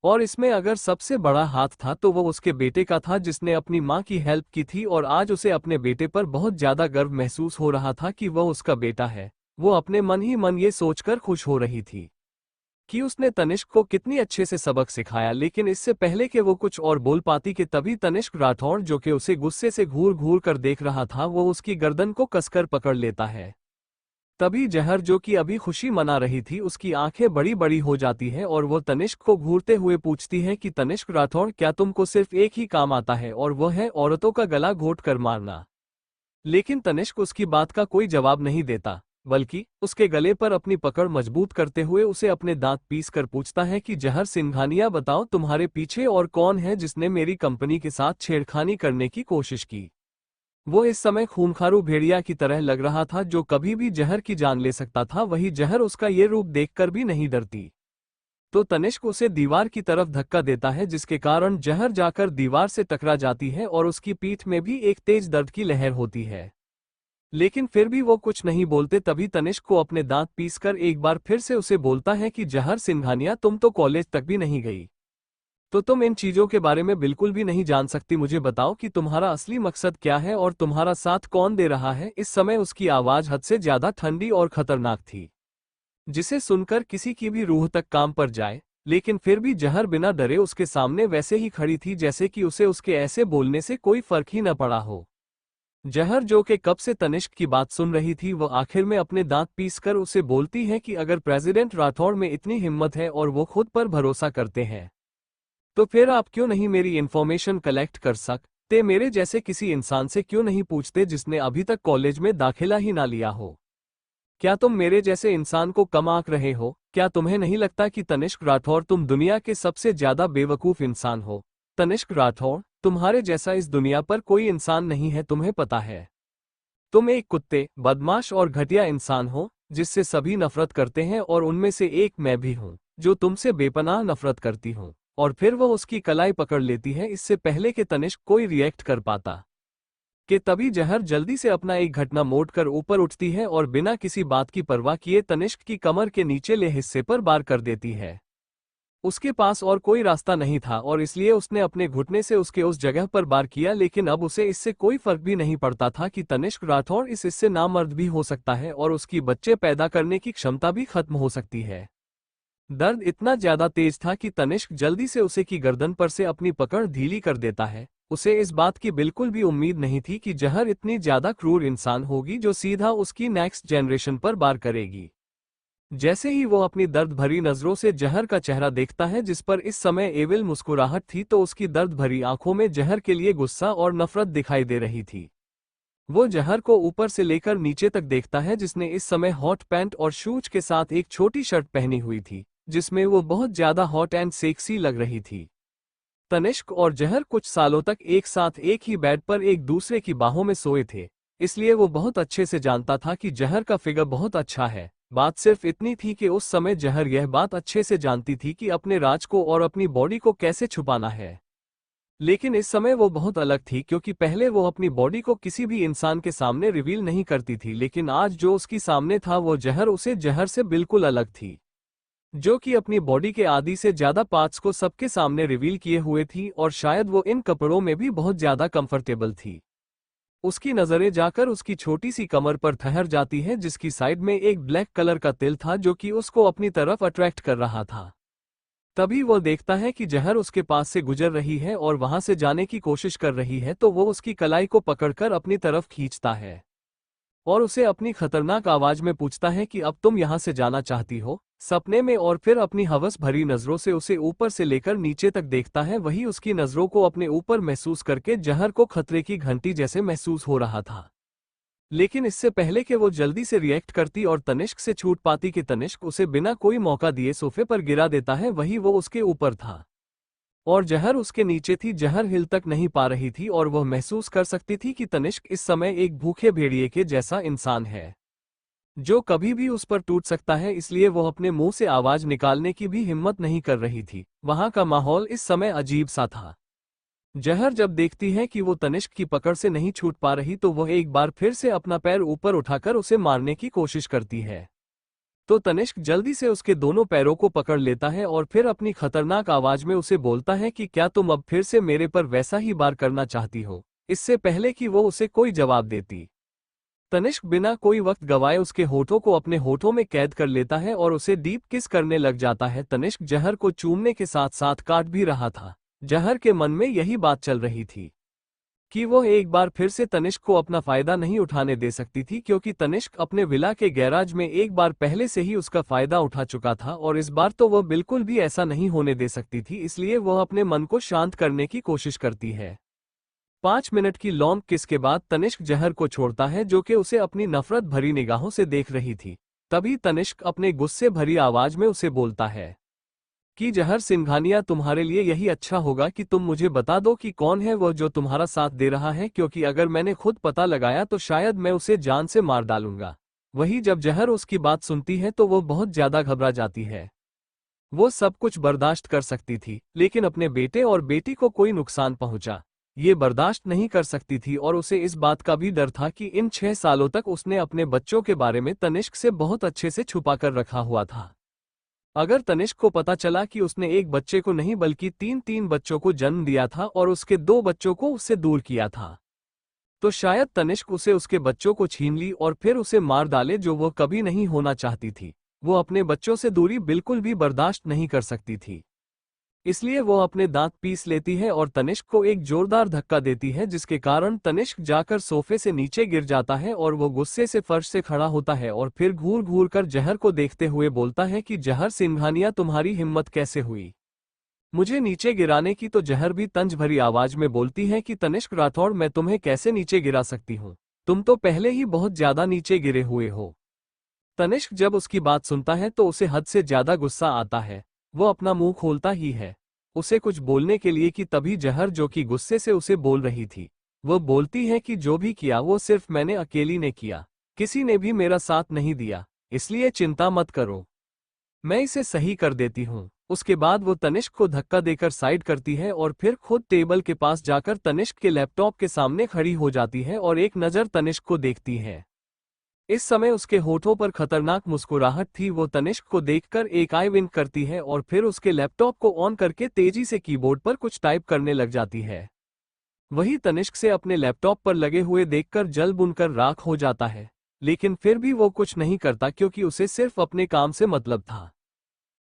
और इसमें अगर सबसे बड़ा हाथ था तो वो उसके बेटे का था, जिसने अपनी मां की हेल्प की थी, और आज उसे अपने बेटे पर बहुत ज्यादा गर्व महसूस हो रहा था कि वह उसका बेटा है। वो अपने मन ही मन ये सोचकर खुश हो रही थी कि उसने तनिष्क को कितनी अच्छे से सबक सिखाया। लेकिन इससे पहले कि वो कुछ और बोल पाती कि तभी तनिष्क राठौड़, जो कि उसे गुस्से से घूर घूर कर देख रहा था, वो उसकी गर्दन को कसकर पकड़ लेता है। तभी जहर, जो कि अभी खुशी मना रही थी, उसकी आंखें बड़ी बड़ी हो जाती है और वो तनिष्क को घूरते हुए पूछती है कि तनिष्क राठौड़, क्या तुमको सिर्फ एक ही काम आता है, और वह है औरतों का गला घोट कर मारना। लेकिन तनिष्क उसकी बात का कोई जवाब नहीं देता, बल्कि उसके गले पर अपनी पकड़ मजबूत करते हुए उसे अपने दांत पीस कर पूछता है कि जहर सिंघानिया, बताओ तुम्हारे पीछे और कौन है जिसने मेरी कंपनी के साथ छेड़खानी करने की कोशिश की। वो इस समय खूंखारू भेड़िया की तरह लग रहा था, जो कभी भी जहर की जान ले सकता था। वही जहर उसका ये रूप देखकर भी नहीं डरती। तो तनिष्क उसे दीवार की तरफ धक्का देता है, जिसके कारण जहर जाकर दीवार से टकरा जाती है और उसकी पीठ में भी एक तेज दर्द की लहर होती है। लेकिन फिर भी वो कुछ नहीं बोलते। तभी तनिष्क को अपने दांत पीसकर एक बार फिर से उसे बोलता है कि जहर सिंघानिया, तुम तो कॉलेज तक भी नहीं गई, तो तुम इन चीजों के बारे में बिल्कुल भी नहीं जान सकती। मुझे बताओ कि तुम्हारा असली मकसद क्या है और तुम्हारा साथ कौन दे रहा है। इस समय उसकी आवाज हद से ज्यादा ठंडी और खतरनाक थी, जिसे सुनकर किसी की भी रूह तक कांप पर जाए। लेकिन फिर भी जहर बिना डरे उसके सामने वैसे ही खड़ी थी, जैसे कि उसे उसके ऐसे बोलने से कोई फर्क ही न पड़ा हो। जहर, जो कि कब से तनिष्क की बात सुन रही थी, वो आखिर में अपने दांत पीसकर उसे बोलती है कि अगर प्रेसिडेंट राठौड़ में इतनी हिम्मत है और वो खुद पर भरोसा करते हैं, तो फिर आप क्यों नहीं मेरी इन्फॉर्मेशन कलेक्ट कर सकते? मेरे जैसे किसी इंसान से क्यों नहीं पूछते जिसने अभी तक कॉलेज में दाखिला ही ना लिया हो? क्या तुम मेरे जैसे इंसान को कम आंक रहे हो? क्या तुम्हें नहीं लगता कि तनिष्क राठौड़, तुम दुनिया के सबसे ज्यादा बेवकूफ इंसान हो? तनिष्क राठौड़, तुम्हारे जैसा इस दुनिया पर कोई इंसान नहीं है, तुम्हें पता है। तुम एक कुत्ते, बदमाश और घटिया इंसान हो, जिससे सभी नफरत करते हैं, और उनमें से एक मैं भी हूँ, जो तुमसे बेपनाह नफरत करती हूँ। और फिर वह उसकी कलाई पकड़ लेती है। इससे पहले कि तनिष्क कोई रिएक्ट कर पाता कि तभी जहर जल्दी से अपना एक घटना मोड़कर ऊपर उठती है और बिना किसी बात की परवाह किए तनिष्क की कमर के नीचेले हिस्से पर वार कर देती है। उसके पास और कोई रास्ता नहीं था, और इसलिए उसने अपने घुटने से उसके उस जगह पर वार किया। लेकिन अब उसे इससे कोई फर्क भी नहीं पड़ता था कि तनिष्क राठौड़ इस इससे नामर्द भी हो सकता है और उसकी बच्चे पैदा करने की क्षमता भी खत्म हो सकती है। दर्द इतना ज्यादा तेज था कि तनिष्क जल्दी से उसे की गर्दन पर से अपनी पकड़ ढीली कर देता है। उसे इस बात की बिल्कुल भी उम्मीद नहीं थी कि जहर इतनी ज्यादा क्रूर इंसान होगी, जो सीधा उसकी नेक्स्ट जनरेशन पर वार करेगी। जैसे ही वो अपनी दर्द भरी नजरों से जहर का चेहरा देखता है, जिस पर इस समय एविल मुस्कुराहट थी, तो उसकी दर्द भरी आंखों में जहर के लिए गुस्सा और नफरत दिखाई दे रही थी। वो जहर को ऊपर से लेकर नीचे तक देखता है, जिसने इस समय हॉट पैंट और शूज के साथ एक छोटी शर्ट पहनी हुई थी, जिसमें वो बहुत ज्यादा हॉट एंड सेक्सी लग रही थी। तनिष्क और जहर कुछ सालों तक एक साथ एक ही बेड पर एक दूसरे की बाहों में सोए थे, इसलिए वो बहुत अच्छे से जानता था कि जहर का फिगर बहुत अच्छा है। बात सिर्फ इतनी थी कि उस समय जहर यह बात अच्छे से जानती थी कि अपने राज को और अपनी बॉडी को कैसे छुपाना है। लेकिन इस समय वो बहुत अलग थी, क्योंकि पहले वो अपनी बॉडी को किसी भी इंसान के सामने रिवील नहीं करती थी, लेकिन आज जो उसकी सामने था वो जहर उसे जहर से बिल्कुल अलग थी, जो कि अपनी बॉडी के आधी से ज्यादा पार्ट्स को सबके सामने रिवील किए हुए थी, और शायद वो इन कपड़ों में भी बहुत ज्यादा कंफर्टेबल थी। उसकी नजरें जाकर उसकी छोटी सी कमर पर ठहर जाती है, जिसकी साइड में एक ब्लैक कलर का तिल था, जो कि उसको अपनी तरफ अट्रैक्ट कर रहा था। तभी वो देखता है कि जहर उसके पास से गुजर रही है और वहां से जाने की कोशिश कर रही है, तो वो उसकी कलाई को पकड़कर अपनी तरफ खींचता है और उसे अपनी खतरनाक आवाज में पूछता है कि अब तुम यहां से जाना चाहती हो? सपने में। और फिर अपनी हवस भरी नजरों से उसे ऊपर से लेकर नीचे तक देखता है। वही उसकी नजरों को अपने ऊपर महसूस करके जहर को खतरे की घंटी जैसे महसूस हो रहा था। लेकिन इससे पहले कि वो जल्दी से रिएक्ट करती और तनिष्क से छूट पाती कि तनिष्क उसे बिना कोई मौका दिए सोफे पर गिरा देता है, वही वो उसके ऊपर था और जहर उसके नीचे थी। जहर हिल तक नहीं पा रही थी और वह महसूस कर सकती थी कि तनिष्क इस समय एक भूखे भेड़िए के जैसा इंसान है जो कभी भी उस पर टूट सकता है, इसलिए वह अपने मुंह से आवाज निकालने की भी हिम्मत नहीं कर रही थी। वहां का माहौल इस समय अजीब सा था। जहर जब देखती है कि वो तनिष्क की पकड़ से नहीं छूट पा रही तो वह एक बार फिर से अपना पैर ऊपर उठाकर उसे मारने की कोशिश करती है। तो तनिष्क जल्दी से उसके दोनों पैरों को पकड़ लेता है और फिर अपनी खतरनाक आवाज में उसे बोलता है कि क्या तुम अब फिर से मेरे पर वैसा ही वार करना चाहती हो। इससे पहले कि वो उसे कोई जवाब देती, तनिष्क बिना कोई वक्त गवाए उसके होठों को अपने होठों में कैद कर लेता है और उसे डीप किस करने लग जाता है। तनिष्क जहर को चूमने के साथ साथ काट भी रहा था। जहर के मन में यही बात चल रही थी कि वह एक बार फिर से तनिष्क को अपना फायदा नहीं उठाने दे सकती थी, क्योंकि तनिष्क अपने विला के गैराज में एक बार पहले से ही उसका फायदा उठा चुका था और इस बार तो वह बिल्कुल भी ऐसा नहीं होने दे सकती थी। इसलिए वह अपने मन को शांत करने की कोशिश करती है। 5 मिनट की लॉन्ग किस के बाद तनिष्क जहर को छोड़ता है, जो कि उसे अपनी नफरत भरी निगाहों से देख रही थी। तभी तनिष्क अपने गुस्से भरी आवाज में उसे बोलता है कि जहर सिंघानिया, तुम्हारे लिए यही अच्छा होगा कि तुम मुझे बता दो कि कौन है वह जो तुम्हारा साथ दे रहा है, क्योंकि अगर मैंने खुद पता लगाया तो शायद मैं उसे जान से मार डालूंगा। वही जब जहर उसकी बात सुनती है तो वो बहुत ज्यादा घबरा जाती है। वो सब कुछ बर्दाश्त कर सकती थी, लेकिन अपने बेटे और बेटी को कोई नुकसान पहुंचा ये बर्दाश्त नहीं कर सकती थी और उसे इस बात का भी डर था कि इन 6 सालों तक उसने अपने बच्चों के बारे में तनिष्क से बहुत अच्छे से छुपा कर रखा हुआ था। अगर तनिष्क को पता चला कि उसने एक बच्चे को नहीं बल्कि 3 बच्चों को जन्म दिया था और उसके 2 बच्चों को उससे दूर किया था, तो शायद तनिष्क उसे उसके बच्चों को छीन ली और फिर उसे मार डाले, जो वह कभी नहीं होना चाहती थी। वो अपने बच्चों से दूरी बिल्कुल भी बर्दाश्त नहीं कर सकती थी, इसलिए वो अपने दांत पीस लेती है और तनिष्क को एक जोरदार धक्का देती है, जिसके कारण तनिष्क जाकर सोफे से नीचे गिर जाता है और वो गुस्से से फर्श से खड़ा होता है और फिर घूर घूर कर जहर को देखते हुए बोलता है कि जहर सिंघानिया, तुम्हारी हिम्मत कैसे हुई मुझे नीचे गिराने की। तो जहर भी तंज भरी आवाज में बोलती है कि तनिष्क राठौड़, मैं तुम्हें कैसे नीचे गिरा सकती हूँ, तुम तो पहले ही बहुत ज्यादा नीचे गिरे हुए हो। तनिष्क जब उसकी बात सुनता है तो उसे हद से ज्यादा गुस्सा आता है। वो अपना मुंह खोलता ही है उसे कुछ बोलने के लिए कि तभी जहर, जो कि गुस्से से उसे बोल रही थी, वो बोलती है कि जो भी किया वो सिर्फ मैंने अकेली ने किया, किसी ने भी मेरा साथ नहीं दिया, इसलिए चिंता मत करो, मैं इसे सही कर देती हूँ। उसके बाद वो तनिष्क को धक्का देकर साइड करती है और फिर खुद टेबल के पास जाकर तनिष्क के लैपटॉप के सामने खड़ी हो जाती है और एक नज़र तनिष्क को देखती है। इस समय उसके होठों पर खतरनाक मुस्कुराहट थी। वो तनिष्क को देखकर एक आई विंक करती है और फिर उसके लैपटॉप को ऑन करके तेजी से कीबोर्ड पर कुछ टाइप करने लग जाती है। वही तनिष्क से अपने लैपटॉप पर लगे हुए देखकर जल बुनकर राख हो जाता है, लेकिन फिर भी वो कुछ नहीं करता क्योंकि उसे सिर्फ अपने काम से मतलब था।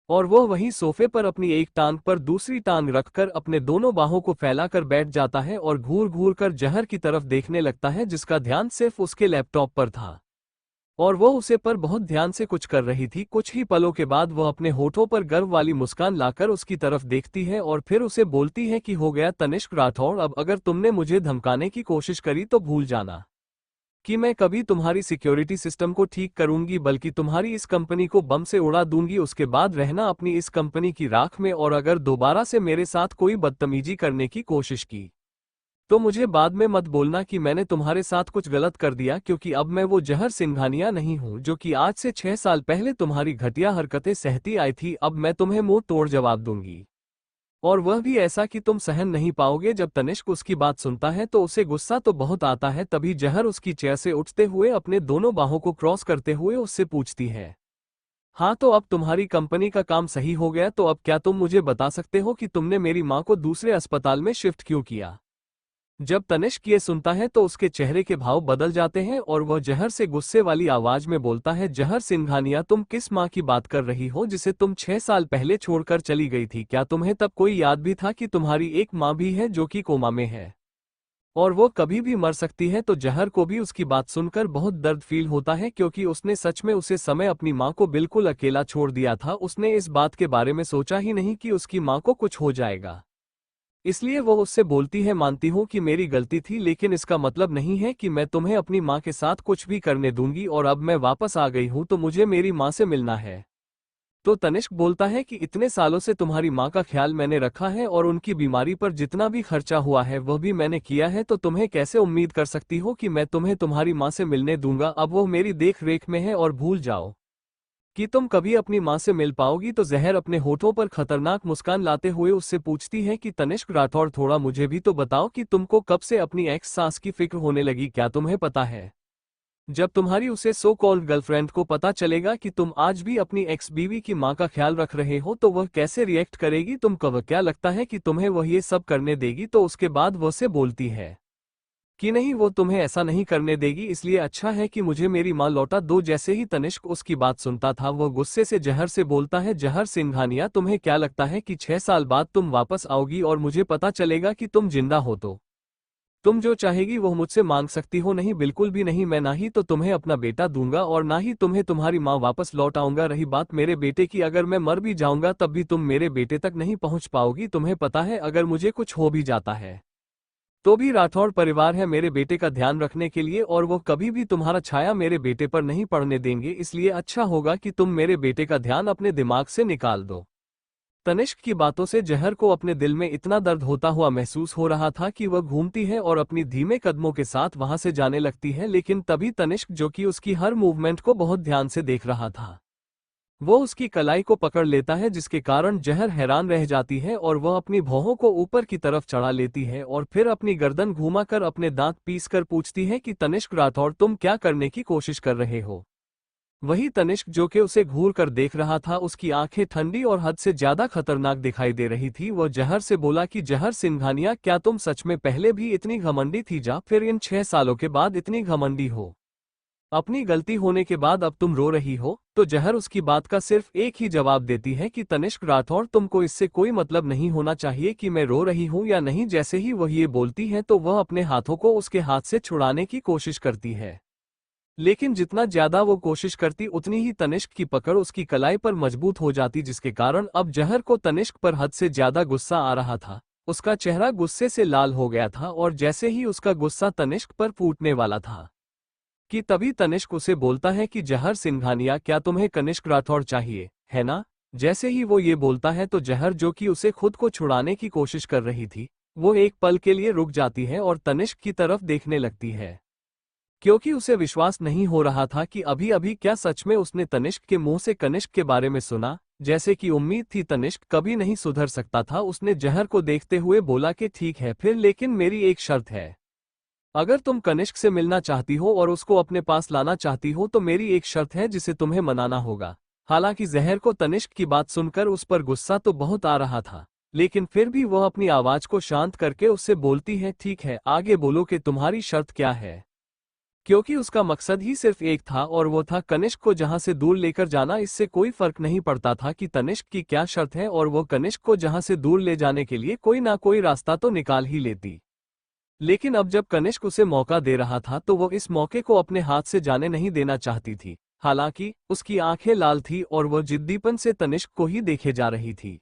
और वो वहीं सोफे पर अपनी एक टांग पर दूसरी टांग रखकर अपने दोनों बाहों को फैलाकर बैठ जाता है और घूर घूर कर जहर की तरफ देखने लगता है, जिसका ध्यान सिर्फ उसके लैपटॉप पर था और वो उसे पर बहुत ध्यान से कुछ कर रही थी। कुछ ही पलों के बाद वह अपने होठों पर गर्व वाली मुस्कान लाकर उसकी तरफ देखती है और फिर उसे बोलती है कि हो गया तनिष्क राठौड़, अब अगर तुमने मुझे धमकाने की कोशिश करी तो भूल जाना कि मैं कभी तुम्हारी सिक्योरिटी सिस्टम को ठीक करूंगी, बल्कि तुम्हारी इस कंपनी को बम से उड़ा दूंगी। उसके बाद रहना अपनी इस कंपनी की राख में, और अगर दोबारा से मेरे साथ कोई बदतमीजी करने की कोशिश की तो मुझे बाद में मत बोलना कि मैंने तुम्हारे साथ कुछ गलत कर दिया, क्योंकि अब मैं वो जहर सिंघानिया नहीं हूं जो कि आज से 6 साल पहले तुम्हारी घटिया हरकतें सहती आई थी। अब मैं तुम्हें मुंह तोड़ जवाब दूंगी, और वह भी ऐसा कि तुम सहन नहीं पाओगे। जब तनिष्क उसकी बात सुनता है तो उसे गुस्सा तो बहुत आता है। तभी जहर उसकी चेयर से उठते हुए अपने दोनों बाहों को क्रॉस करते हुए उससे पूछती है, हाँ तो अब तुम्हारी कंपनी का काम सही हो गया, तो अब क्या तुम मुझे बता सकते हो कि तुमने मेरी माँ को दूसरे अस्पताल में शिफ्ट क्यों किया। जब तनिष्क ये सुनता है तो उसके चेहरे के भाव बदल जाते हैं और वह जहर से गुस्से वाली आवाज में बोलता है, जहर सिंघानिया, तुम किस माँ की बात कर रही हो जिसे तुम 6 साल पहले छोड़कर चली गई थी। क्या तुम्हें तब कोई याद भी था कि तुम्हारी एक माँ भी है जो कि कोमा में है और वो कभी भी मर सकती है। तो जहर को भी उसकी बात सुनकर बहुत दर्द फील होता है, क्योंकि उसने सच में उसे समय अपनी माँ को बिल्कुल अकेला छोड़ दिया था। उसने इस बात के बारे में सोचा ही नहीं कि उसकी माँ को कुछ हो जाएगा। इसलिए वो उससे बोलती है, मानती हूँ कि मेरी गलती थी, लेकिन इसका मतलब नहीं है कि मैं तुम्हें अपनी माँ के साथ कुछ भी करने दूंगी, और अब मैं वापस आ गई हूँ तो मुझे मेरी माँ से मिलना है। तो तनिष्क बोलता है कि इतने सालों से तुम्हारी माँ का ख्याल मैंने रखा है और उनकी बीमारी पर जितना भी खर्चा हुआ है वह भी मैंने किया है, तो तुम्हें कैसे उम्मीद कर सकती हो कि मैं तुम्हें तुम्हारी माँ से मिलने दूंगा। अब वो मेरी देख रेख में है और भूल जाओ कि तुम कभी अपनी माँ से मिल पाओगी। तो जहर अपने होठों पर खतरनाक मुस्कान लाते हुए उससे पूछती है कि तनिष्क राठौड़, थोड़ा मुझे भी तो बताओ कि तुमको कब से अपनी एक्स सास की फिक्र होने लगी। क्या तुम्हें पता है, जब तुम्हारी उसे सो कॉल्ड गर्लफ्रेंड को पता चलेगा कि तुम आज भी अपनी एक्स बीवी की माँ का ख्याल रख रहे हो तो वह कैसे रिएक्ट करेगी। तुम कब, क्या लगता है कि तुम्हें वह ये सब करने देगी? तो उसके बाद वह से बोलती है कि नहीं, वो तुम्हें ऐसा नहीं करने देगी, इसलिए अच्छा है कि मुझे मेरी माँ लौटा दो। जैसे ही तनिष्क उसकी बात सुनता था वह गुस्से से जहर से बोलता है, जहर सिंघानिया, तुम्हें क्या लगता है कि 6 साल बाद तुम वापस आओगी और मुझे पता चलेगा कि तुम जिंदा हो तो तुम जो चाहेगी वो मुझसे मांग सकती हो? नहीं, बिल्कुल भी नहीं। मैं ना ही तो तुम्हें अपना बेटा दूंगा और ना ही तुम्हें तुम्हारी माँ वापस लौट आऊंगा। रही बात मेरे बेटे की, अगर मैं मर भी जाऊंगा तब भी तुम मेरे बेटे तक नहीं पहुंच पाओगी। तुम्हें पता है, अगर मुझे कुछ हो भी जाता है तो भी राठौड़ परिवार है मेरे बेटे का ध्यान रखने के लिए, और वो कभी भी तुम्हारा छाया मेरे बेटे पर नहीं पड़ने देंगे। इसलिए अच्छा होगा कि तुम मेरे बेटे का ध्यान अपने दिमाग से निकाल दो। तनिष्क की बातों से जहर को अपने दिल में इतना दर्द होता हुआ महसूस हो रहा था कि वह घूमती है और अपनी धीमे कदमों के साथ वहां से जाने लगती है। लेकिन तभी तनिष्क, जो कि उसकी हर मूवमेंट को बहुत ध्यान से देख रहा था, वो उसकी कलाई को पकड़ लेता है, जिसके कारण जहर हैरान रह जाती है और वह अपनी भौहों को ऊपर की तरफ चढ़ा लेती है और फिर अपनी गर्दन घुमाकर अपने दांत पीसकर पूछती है कि तनिष्क राठौड़, तुम क्या करने की कोशिश कर रहे हो? वही तनिष्क, जो कि उसे घूर कर देख रहा था, उसकी आंखें ठंडी और हद से ज्यादा खतरनाक दिखाई दे रही थी। वह जहर से बोला कि जहर सिंघानिया, क्या तुम सच में पहले भी इतनी घमंडी थी, जा फिर इन 6 सालों के बाद इतनी घमंडी हो? अपनी गलती होने के बाद अब तुम रो रही हो? तो जहर उसकी बात का सिर्फ एक ही जवाब देती है कि तनिष्क राठौड़, तुमको इससे कोई मतलब नहीं होना चाहिए कि मैं रो रही हूं या नहीं। जैसे ही वह ये बोलती है तो वह अपने हाथों को उसके हाथ से छुड़ाने की कोशिश करती है, लेकिन जितना ज्यादा वो कोशिश करती उतनी ही तनिष्क की पकड़ उसकी कलाई पर मजबूत हो जाती, जिसके कारण अब जहर को तनिष्क पर हद से ज्यादा गुस्सा आ रहा था। उसका चेहरा गुस्से से लाल हो गया था और जैसे ही उसका गुस्सा तनिष्क पर फूटने वाला था कि तभी तनिष्क उसे बोलता है कि जहर सिंघानिया, क्या तुम्हें कनिष्क राठौड़ चाहिए, है ना? जैसे ही वो ये बोलता है तो जहर, जो कि उसे खुद को छुड़ाने की कोशिश कर रही थी, वो एक पल के लिए रुक जाती है और तनिष्क की तरफ देखने लगती है, क्योंकि उसे विश्वास नहीं हो रहा था कि अभी अभी क्या सच में उसने तनिष्क के मुंह से कनिष्क के बारे में सुना। जैसे कि उम्मीद थी, तनिष्क कभी नहीं सुधर सकता था। उसने जहर को देखते हुए बोला कि ठीक है फिर, लेकिन मेरी एक शर्त है। अगर तुम कनिष्क से मिलना चाहती हो और उसको अपने पास लाना चाहती हो तो मेरी एक शर्त है जिसे तुम्हें मनाना होगा। हालांकि जहर को तनिष्क की बात सुनकर उस पर गुस्सा तो बहुत आ रहा था, लेकिन फिर भी वह अपनी आवाज को शांत करके उससे बोलती है, ठीक है, आगे बोलो कि तुम्हारी शर्त क्या है? क्योंकि उसका मकसद ही सिर्फ एक था और वो था कनिष्क को जहां से दूर लेकर जाना। इससे कोई फर्क नहीं पड़ता था कि तनिष्क की क्या शर्त है, और वो कनिष्क को जहां से दूर ले जाने के लिए कोई ना कोई रास्ता तो निकाल ही लेती। लेकिन अब जब कनिष्क उसे मौका दे रहा था तो वो इस मौके को अपने हाथ से जाने नहीं देना चाहती थी। हालांकि उसकी आंखें लाल थी और वह जिद्दीपन से तनिष्क को ही देखे जा रही थी।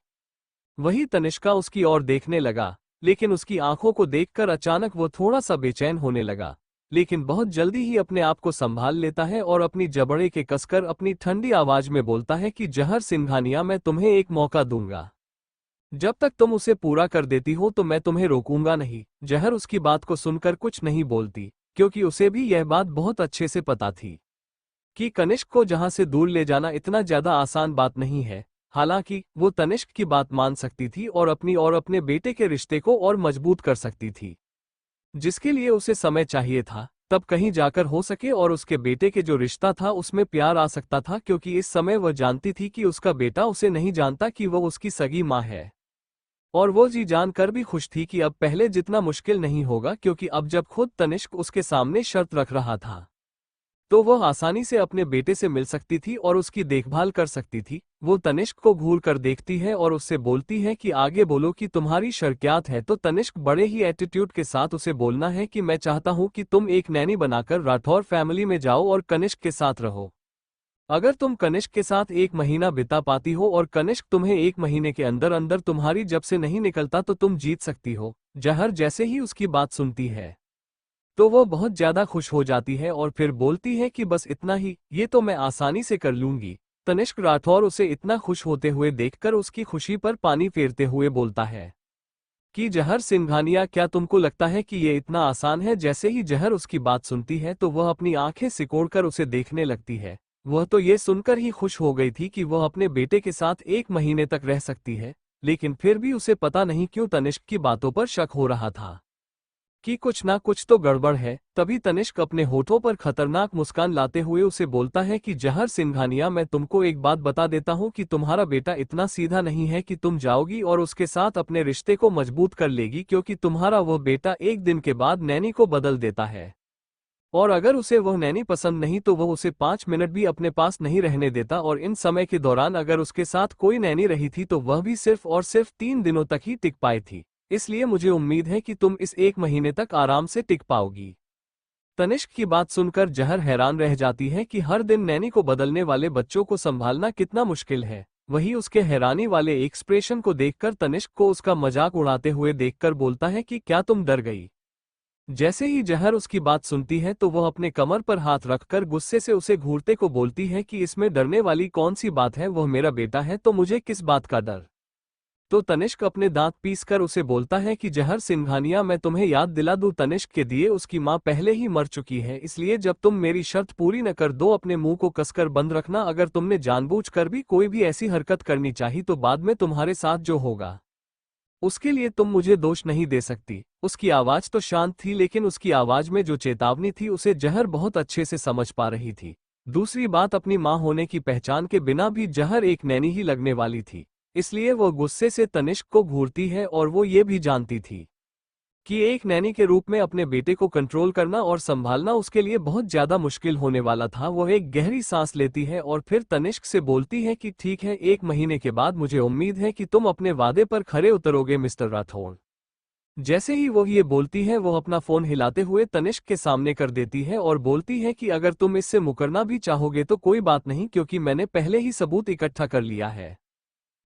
वही तनिष्का उसकी ओर देखने लगा, लेकिन उसकी आंखों को देखकर अचानक वो थोड़ा सा बेचैन होने लगा, लेकिन बहुत जल्दी ही अपने आप को संभाल लेता है और अपनी जबड़े के कसकर अपनी ठंडी आवाज में बोलता है कि जहर सिंघानिया, मैं तुम्हें एक मौका दूंगा। जब तक तुम उसे पूरा कर देती हो तो मैं तुम्हें रोकूंगा नहीं। जहर उसकी बात को सुनकर कुछ नहीं बोलती, क्योंकि उसे भी यह बात बहुत अच्छे से पता थी कि कनिष्क को जहां से दूर ले जाना इतना ज्यादा आसान बात नहीं है। हालांकि वो तनिष्क की बात मान सकती थी और अपनी और अपने बेटे के रिश्ते को और मजबूत कर सकती थी, जिसके लिए उसे समय चाहिए था, तब कहीं जाकर हो सके और उसके बेटे के जो रिश्ता था उसमें प्यार आ सकता था। क्योंकि इस समय वह जानती थी कि उसका बेटा उसे नहीं जानता कि वह उसकी सगी माँ है, और वो जी जानकर भी खुश थी कि अब पहले जितना मुश्किल नहीं होगा, क्योंकि अब जब खुद तनिष्क उसके सामने शर्त रख रहा था तो वह आसानी से अपने बेटे से मिल सकती थी और उसकी देखभाल कर सकती थी। वो तनिष्क को घूर कर देखती है और उससे बोलती है कि आगे बोलो कि तुम्हारी शर्त क्या है। तो तनिष्क बड़े ही एटीट्यूड के साथ उसे बोलना है कि मैं चाहता हूं कि तुम एक नैनी बनाकर राठौर फैमिली में जाओ और कनिष्क के साथ रहो। अगर तुम कनिष्क के साथ 1 महीना बिता पाती हो और कनिष्क तुम्हें 1 महीने के अंदर अंदर तुम्हारी जब से नहीं निकलता तो तुम जीत सकती हो। जहर जैसे ही उसकी बात सुनती है तो वो बहुत ज्यादा खुश हो जाती है और फिर बोलती है कि बस इतना ही, ये तो मैं आसानी से कर लूंगी। तनिष्क राठौर उसे इतना खुश होते हुए देखकर उसकी खुशी पर पानी फेरते हुए बोलता है कि जहर सिंघानिया, क्या तुमको लगता है कि ये इतना आसान है? जैसे ही जहर उसकी बात सुनती है तो वह अपनी आंखें सिकोड़कर उसे देखने लगती है। वह तो ये सुनकर ही खुश हो गई थी कि वह अपने बेटे के साथ 1 महीने तक रह सकती है, लेकिन फिर भी उसे पता नहीं क्यों तनिष्क की बातों पर शक हो रहा था कि कुछ ना कुछ तो गड़बड़ है। तभी तनिष्क अपने होठों पर खतरनाक मुस्कान लाते हुए उसे बोलता है कि जहर सिंघानिया, मैं तुमको एक बात बता देता हूं कि तुम्हारा बेटा इतना सीधा नहीं है कि तुम जाओगी और उसके साथ अपने रिश्ते को मजबूत कर लेगी, क्योंकि तुम्हारा वह बेटा एक दिन के बाद नैनी को बदल देता है। और अगर उसे वह नैनी पसंद नहीं तो वह उसे 5 मिनट भी अपने पास नहीं रहने देता, और इन समय के दौरान अगर उसके साथ कोई नैनी रही थी तो वह भी सिर्फ और सिर्फ 3 दिनों तक ही टिक पाई थी। इसलिए मुझे उम्मीद है कि तुम इस 1 महीने तक आराम से टिक पाओगी। तनिष्क की बात सुनकर जहर हैरान रह जाती है कि हर दिन नैनी को बदलने वाले बच्चों को संभालना कितना मुश्किल है। वही उसके हैरानी वाले एक्सप्रेशन को देखकर तनिष्क को उसका मजाक उड़ाते हुए देखकर बोलता है कि क्या तुम डर गई? जैसे ही जहर उसकी बात सुनती है तो वह अपने कमर पर हाथ रखकर गुस्से से उसे घूरते को बोलती है कि इसमें डरने वाली कौन सी बात है? वह मेरा बेटा है तो मुझे किस बात का डर? तो तनिष्क अपने दांत पीसकर उसे बोलता है कि जहर सिंघानिया, मैं तुम्हें याद दिला दूं, तनिष्क के दिए उसकी मां पहले ही मर चुकी है, इसलिए जब तुम मेरी शर्त पूरी न कर दो अपने मुंह को कसकर बंद रखना। अगर तुमने जानबूझकर भी कोई भी ऐसी हरकत करनी चाही तो बाद में तुम्हारे साथ जो होगा उसके लिए तुम मुझे दोष नहीं दे सकती। उसकी आवाज तो शांत थी, लेकिन उसकी आवाज में जो चेतावनी थी उसे जहर बहुत अच्छे से समझ पा रही थी। दूसरी बात, अपनी मां होने की पहचान के बिना भी जहर एक नैनी ही लगने वाली थी, इसलिए वह गुस्से से तनिष्क को घूरती है। और वो ये भी जानती थी कि एक नैनी के रूप में अपने बेटे को कंट्रोल करना और संभालना उसके लिए बहुत ज्यादा मुश्किल होने वाला था। वह एक गहरी सांस लेती है और फिर तनिष्क से बोलती है कि ठीक है, 1 महीने के बाद मुझे उम्मीद है कि तुम अपने वादे पर खरे उतरोगे मिस्टर राठौड़। जैसे ही वो ये बोलती है वो अपना फोन हिलाते हुए तनिष्क के सामने कर देती है और बोलती है कि अगर तुम इससे मुकरना भी चाहोगे तो कोई बात नहीं, क्योंकि मैंने पहले ही सबूत इकट्ठा कर लिया है।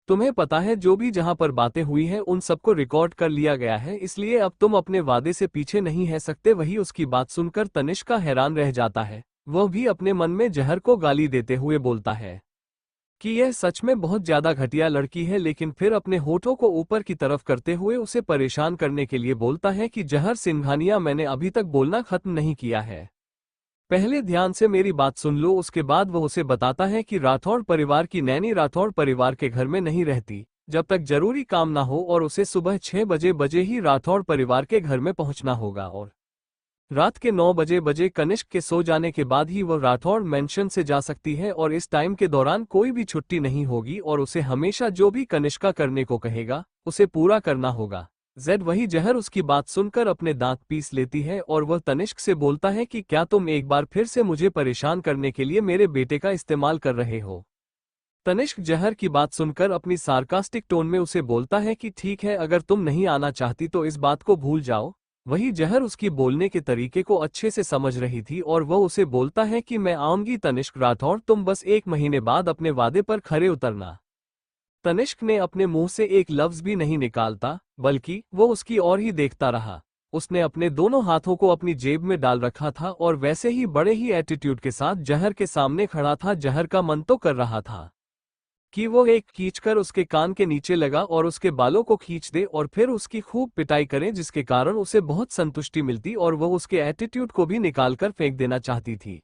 तुम्हें पता है जो भी जहां पर बातें हुई हैं उन सबको रिकॉर्ड कर लिया गया है, इसलिए अब तुम अपने वादे से पीछे नहीं है सकते। वही उसकी बात सुनकर तनिष्का हैरान रह जाता है। वह भी अपने मन में जहर को गाली देते हुए बोलता है कि यह सच में बहुत ज्यादा घटिया लड़की है, लेकिन फिर अपने होठों को ऊपर की तरफ करते हुए उसे परेशान करने के लिए बोलता है कि जहर सिंघानिया, मैंने अभी तक बोलना खत्म नहीं किया है, पहले ध्यान से मेरी बात सुन लो। उसके बाद वह उसे बताता है कि राठौड़ परिवार की नैनी राठौड़ परिवार के घर में नहीं रहती जब तक जरूरी काम ना हो, और उसे सुबह 6 बजे ही राठौड़ परिवार के घर में पहुंचना होगा, और रात के 9 बजे कनिष्क के सो जाने के बाद ही वह राठौड़ मेंशन से जा सकती है, और इस टाइम के दौरान कोई भी छुट्टी नहीं होगी, और उसे हमेशा जो भी कनिष्का करने को कहेगा उसे पूरा करना होगा। जेड वही जहर उसकी बात सुनकर अपने दांत पीस लेती है और वह तनिष्क से बोलता है कि क्या तुम एक बार फिर से मुझे परेशान करने के लिए मेरे बेटे का इस्तेमाल कर रहे हो? तनिष्क जहर की बात सुनकर अपनी सार्कास्टिक टोन में उसे बोलता है कि ठीक है, अगर तुम नहीं आना चाहती तो इस बात को भूल जाओ। वही जहर उसकी बोलने के तरीके को अच्छे से समझ रही थी और वह उसे बोलता है कि मैं आऊंगी तनिष्क राठौड़, तुम बस 1 महीने बाद अपने वादे पर खरे उतरना। तनिष्क ने अपने मुंह से एक लफ्ज भी नहीं निकालता, बल्कि वो उसकी ओर ही देखता रहा। उसने अपने दोनों हाथों को अपनी जेब में डाल रखा था और वैसे ही बड़े ही एटीट्यूड के साथ जहर के सामने खड़ा था। जहर का मन तो कर रहा था कि वो एक खींचकर उसके कान के नीचे लगा और उसके बालों को खींच दे और फिर उसकी खूब पिटाई करे, जिसके कारण उसे बहुत संतुष्टि मिलती और वह उसके एटीट्यूड को भी निकालकर फेंक देना चाहती थी।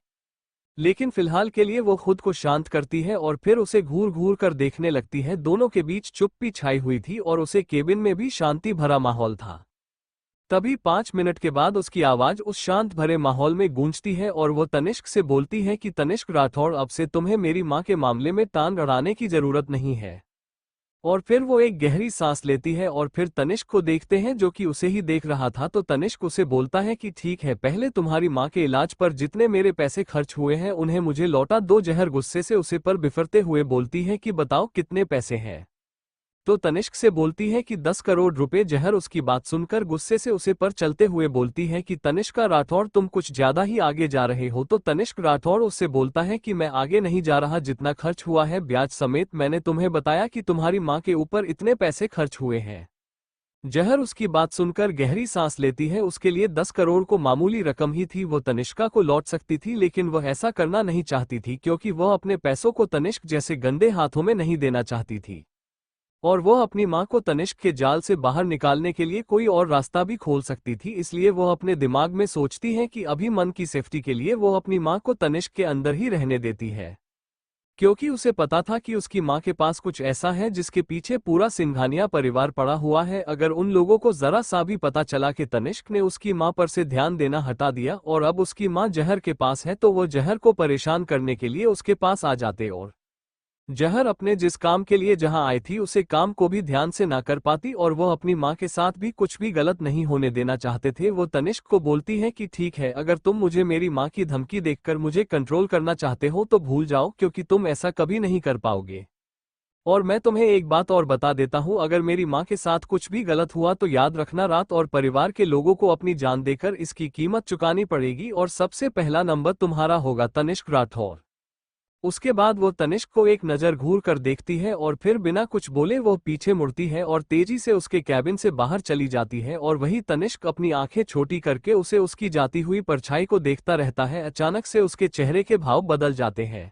लेकिन फिलहाल के लिए वो खुद को शांत करती है और फिर उसे घूर घूर कर देखने लगती है। दोनों के बीच चुप्पी छाई हुई थी और उसे केबिन में भी शांति भरा माहौल था। तभी 5 मिनट के बाद उसकी आवाज उस शांत भरे माहौल में गूंजती है और वो तनिष्क से बोलती है कि तनिष्क राठौड़, अब से तुम्हें मेरी मां के मामले में टांग अड़ाने की जरूरत नहीं है। और फिर वो एक गहरी सांस लेती है और फिर तनिष्क को देखते हैं जो कि उसे ही देख रहा था। तो तनिष्क उसे बोलता है कि ठीक है, पहले तुम्हारी मां के इलाज पर जितने मेरे पैसे खर्च हुए हैं उन्हें मुझे लौटा दो। जहर गुस्से से उसे पर बिफरते हुए बोलती है कि बताओ कितने पैसे हैं? तो तनिष्क से बोलती है कि 10 करोड़ रुपए। जहर उसकी बात सुनकर गुस्से से उसे पर चलते हुए बोलती है कि तनिष्का राठौर तुम कुछ ज्यादा ही आगे जा रहे हो। तो तनिष्क राठौर उससे बोलता है कि मैं आगे नहीं जा रहा, जितना खर्च हुआ है ब्याज समेत मैंने तुम्हें बताया कि तुम्हारी माँ के ऊपर इतने पैसे खर्च हुए हैं। जहर उसकी बात सुनकर गहरी सांस लेती है। उसके लिए 10 करोड़ को मामूली रकम ही थी, वो तनिष्का को लौट सकती थी, लेकिन वह ऐसा करना नहीं चाहती थी क्योंकि वह अपने पैसों को तनिष्क जैसे गंदे हाथों में नहीं देना चाहती थी। और वह अपनी मां को तनिष्क के जाल से बाहर निकालने के लिए कोई और रास्ता भी खोल सकती थी। इसलिए वह अपने दिमाग में सोचती है कि अभी मन की सेफ्टी के लिए वह अपनी मां को तनिष्क के अंदर ही रहने देती है, क्योंकि उसे पता था कि उसकी मां के पास कुछ ऐसा है जिसके पीछे पूरा सिंघानिया परिवार पड़ा हुआ है। अगर उन लोगों को जरा सा भी पता चला कि तनिष्क ने उसकी मां पर से ध्यान देना हटा दिया और अब उसकी मां जहर के पास है, तो वह जहर को परेशान करने के लिए उसके पास आ जाते और जहर अपने जिस काम के लिए जहां आई थी उसे काम को भी ध्यान से ना कर पाती। और वह अपनी मां के साथ भी कुछ भी गलत नहीं होने देना चाहते थे। वो तनिष्क को बोलती है कि ठीक है, अगर तुम मुझे मेरी मां की धमकी देखकर मुझे कंट्रोल करना चाहते हो तो भूल जाओ, क्योंकि तुम ऐसा कभी नहीं कर पाओगे। और मैं तुम्हें एक बात और बता देता हूं, अगर मेरी मां के साथ कुछ भी गलत हुआ तो याद रखना, रात और परिवार के लोगों को अपनी जान देकर इसकी कीमत चुकानी पड़ेगी और सबसे पहला नंबर तुम्हारा होगा। तनिष्क राठौर। उसके बाद वो तनिष्क को एक नज़र घूर कर देखती है और फिर बिना कुछ बोले वो पीछे मुड़ती है और तेजी से उसके कैबिन से बाहर चली जाती है। और वही तनिष्क अपनी आंखें छोटी करके उसे उसकी जाती हुई परछाई को देखता रहता है। अचानक से उसके चेहरे के भाव बदल जाते हैं।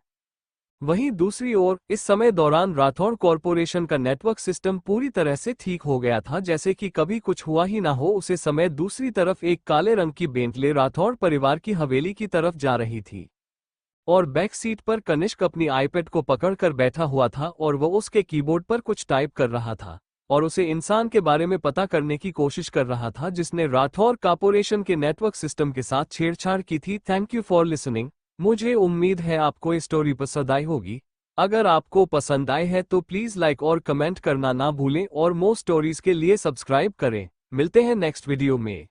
वहीं दूसरी ओर इस समय दौरान राठौर कॉरपोरेशन का नेटवर्क सिस्टम पूरी तरह से ठीक हो गया था, जैसे कि कभी कुछ हुआ ही ना हो। उसे समय दूसरी तरफ एक काले रंग की बेंटले राठौर परिवार की हवेली की तरफ जा रही थी और बैक सीट पर कनिष्क अपनी आईपैड को पकड़कर बैठा हुआ था और वो उसके कीबोर्ड पर कुछ टाइप कर रहा था और उसे इंसान के बारे में पता करने की कोशिश कर रहा था जिसने राठौर कॉरपोरेशन के नेटवर्क सिस्टम के साथ छेड़छाड़ की थी। Thank you for listening. मुझे उम्मीद है आपको ये स्टोरी पसंद आई होगी। अगर आपको पसंद आए है तो प्लीज लाइक और कमेंट करना ना भूलें और मोर स्टोरीज के लिए सब्सक्राइब करें। मिलते हैं नेक्स्ट वीडियो में।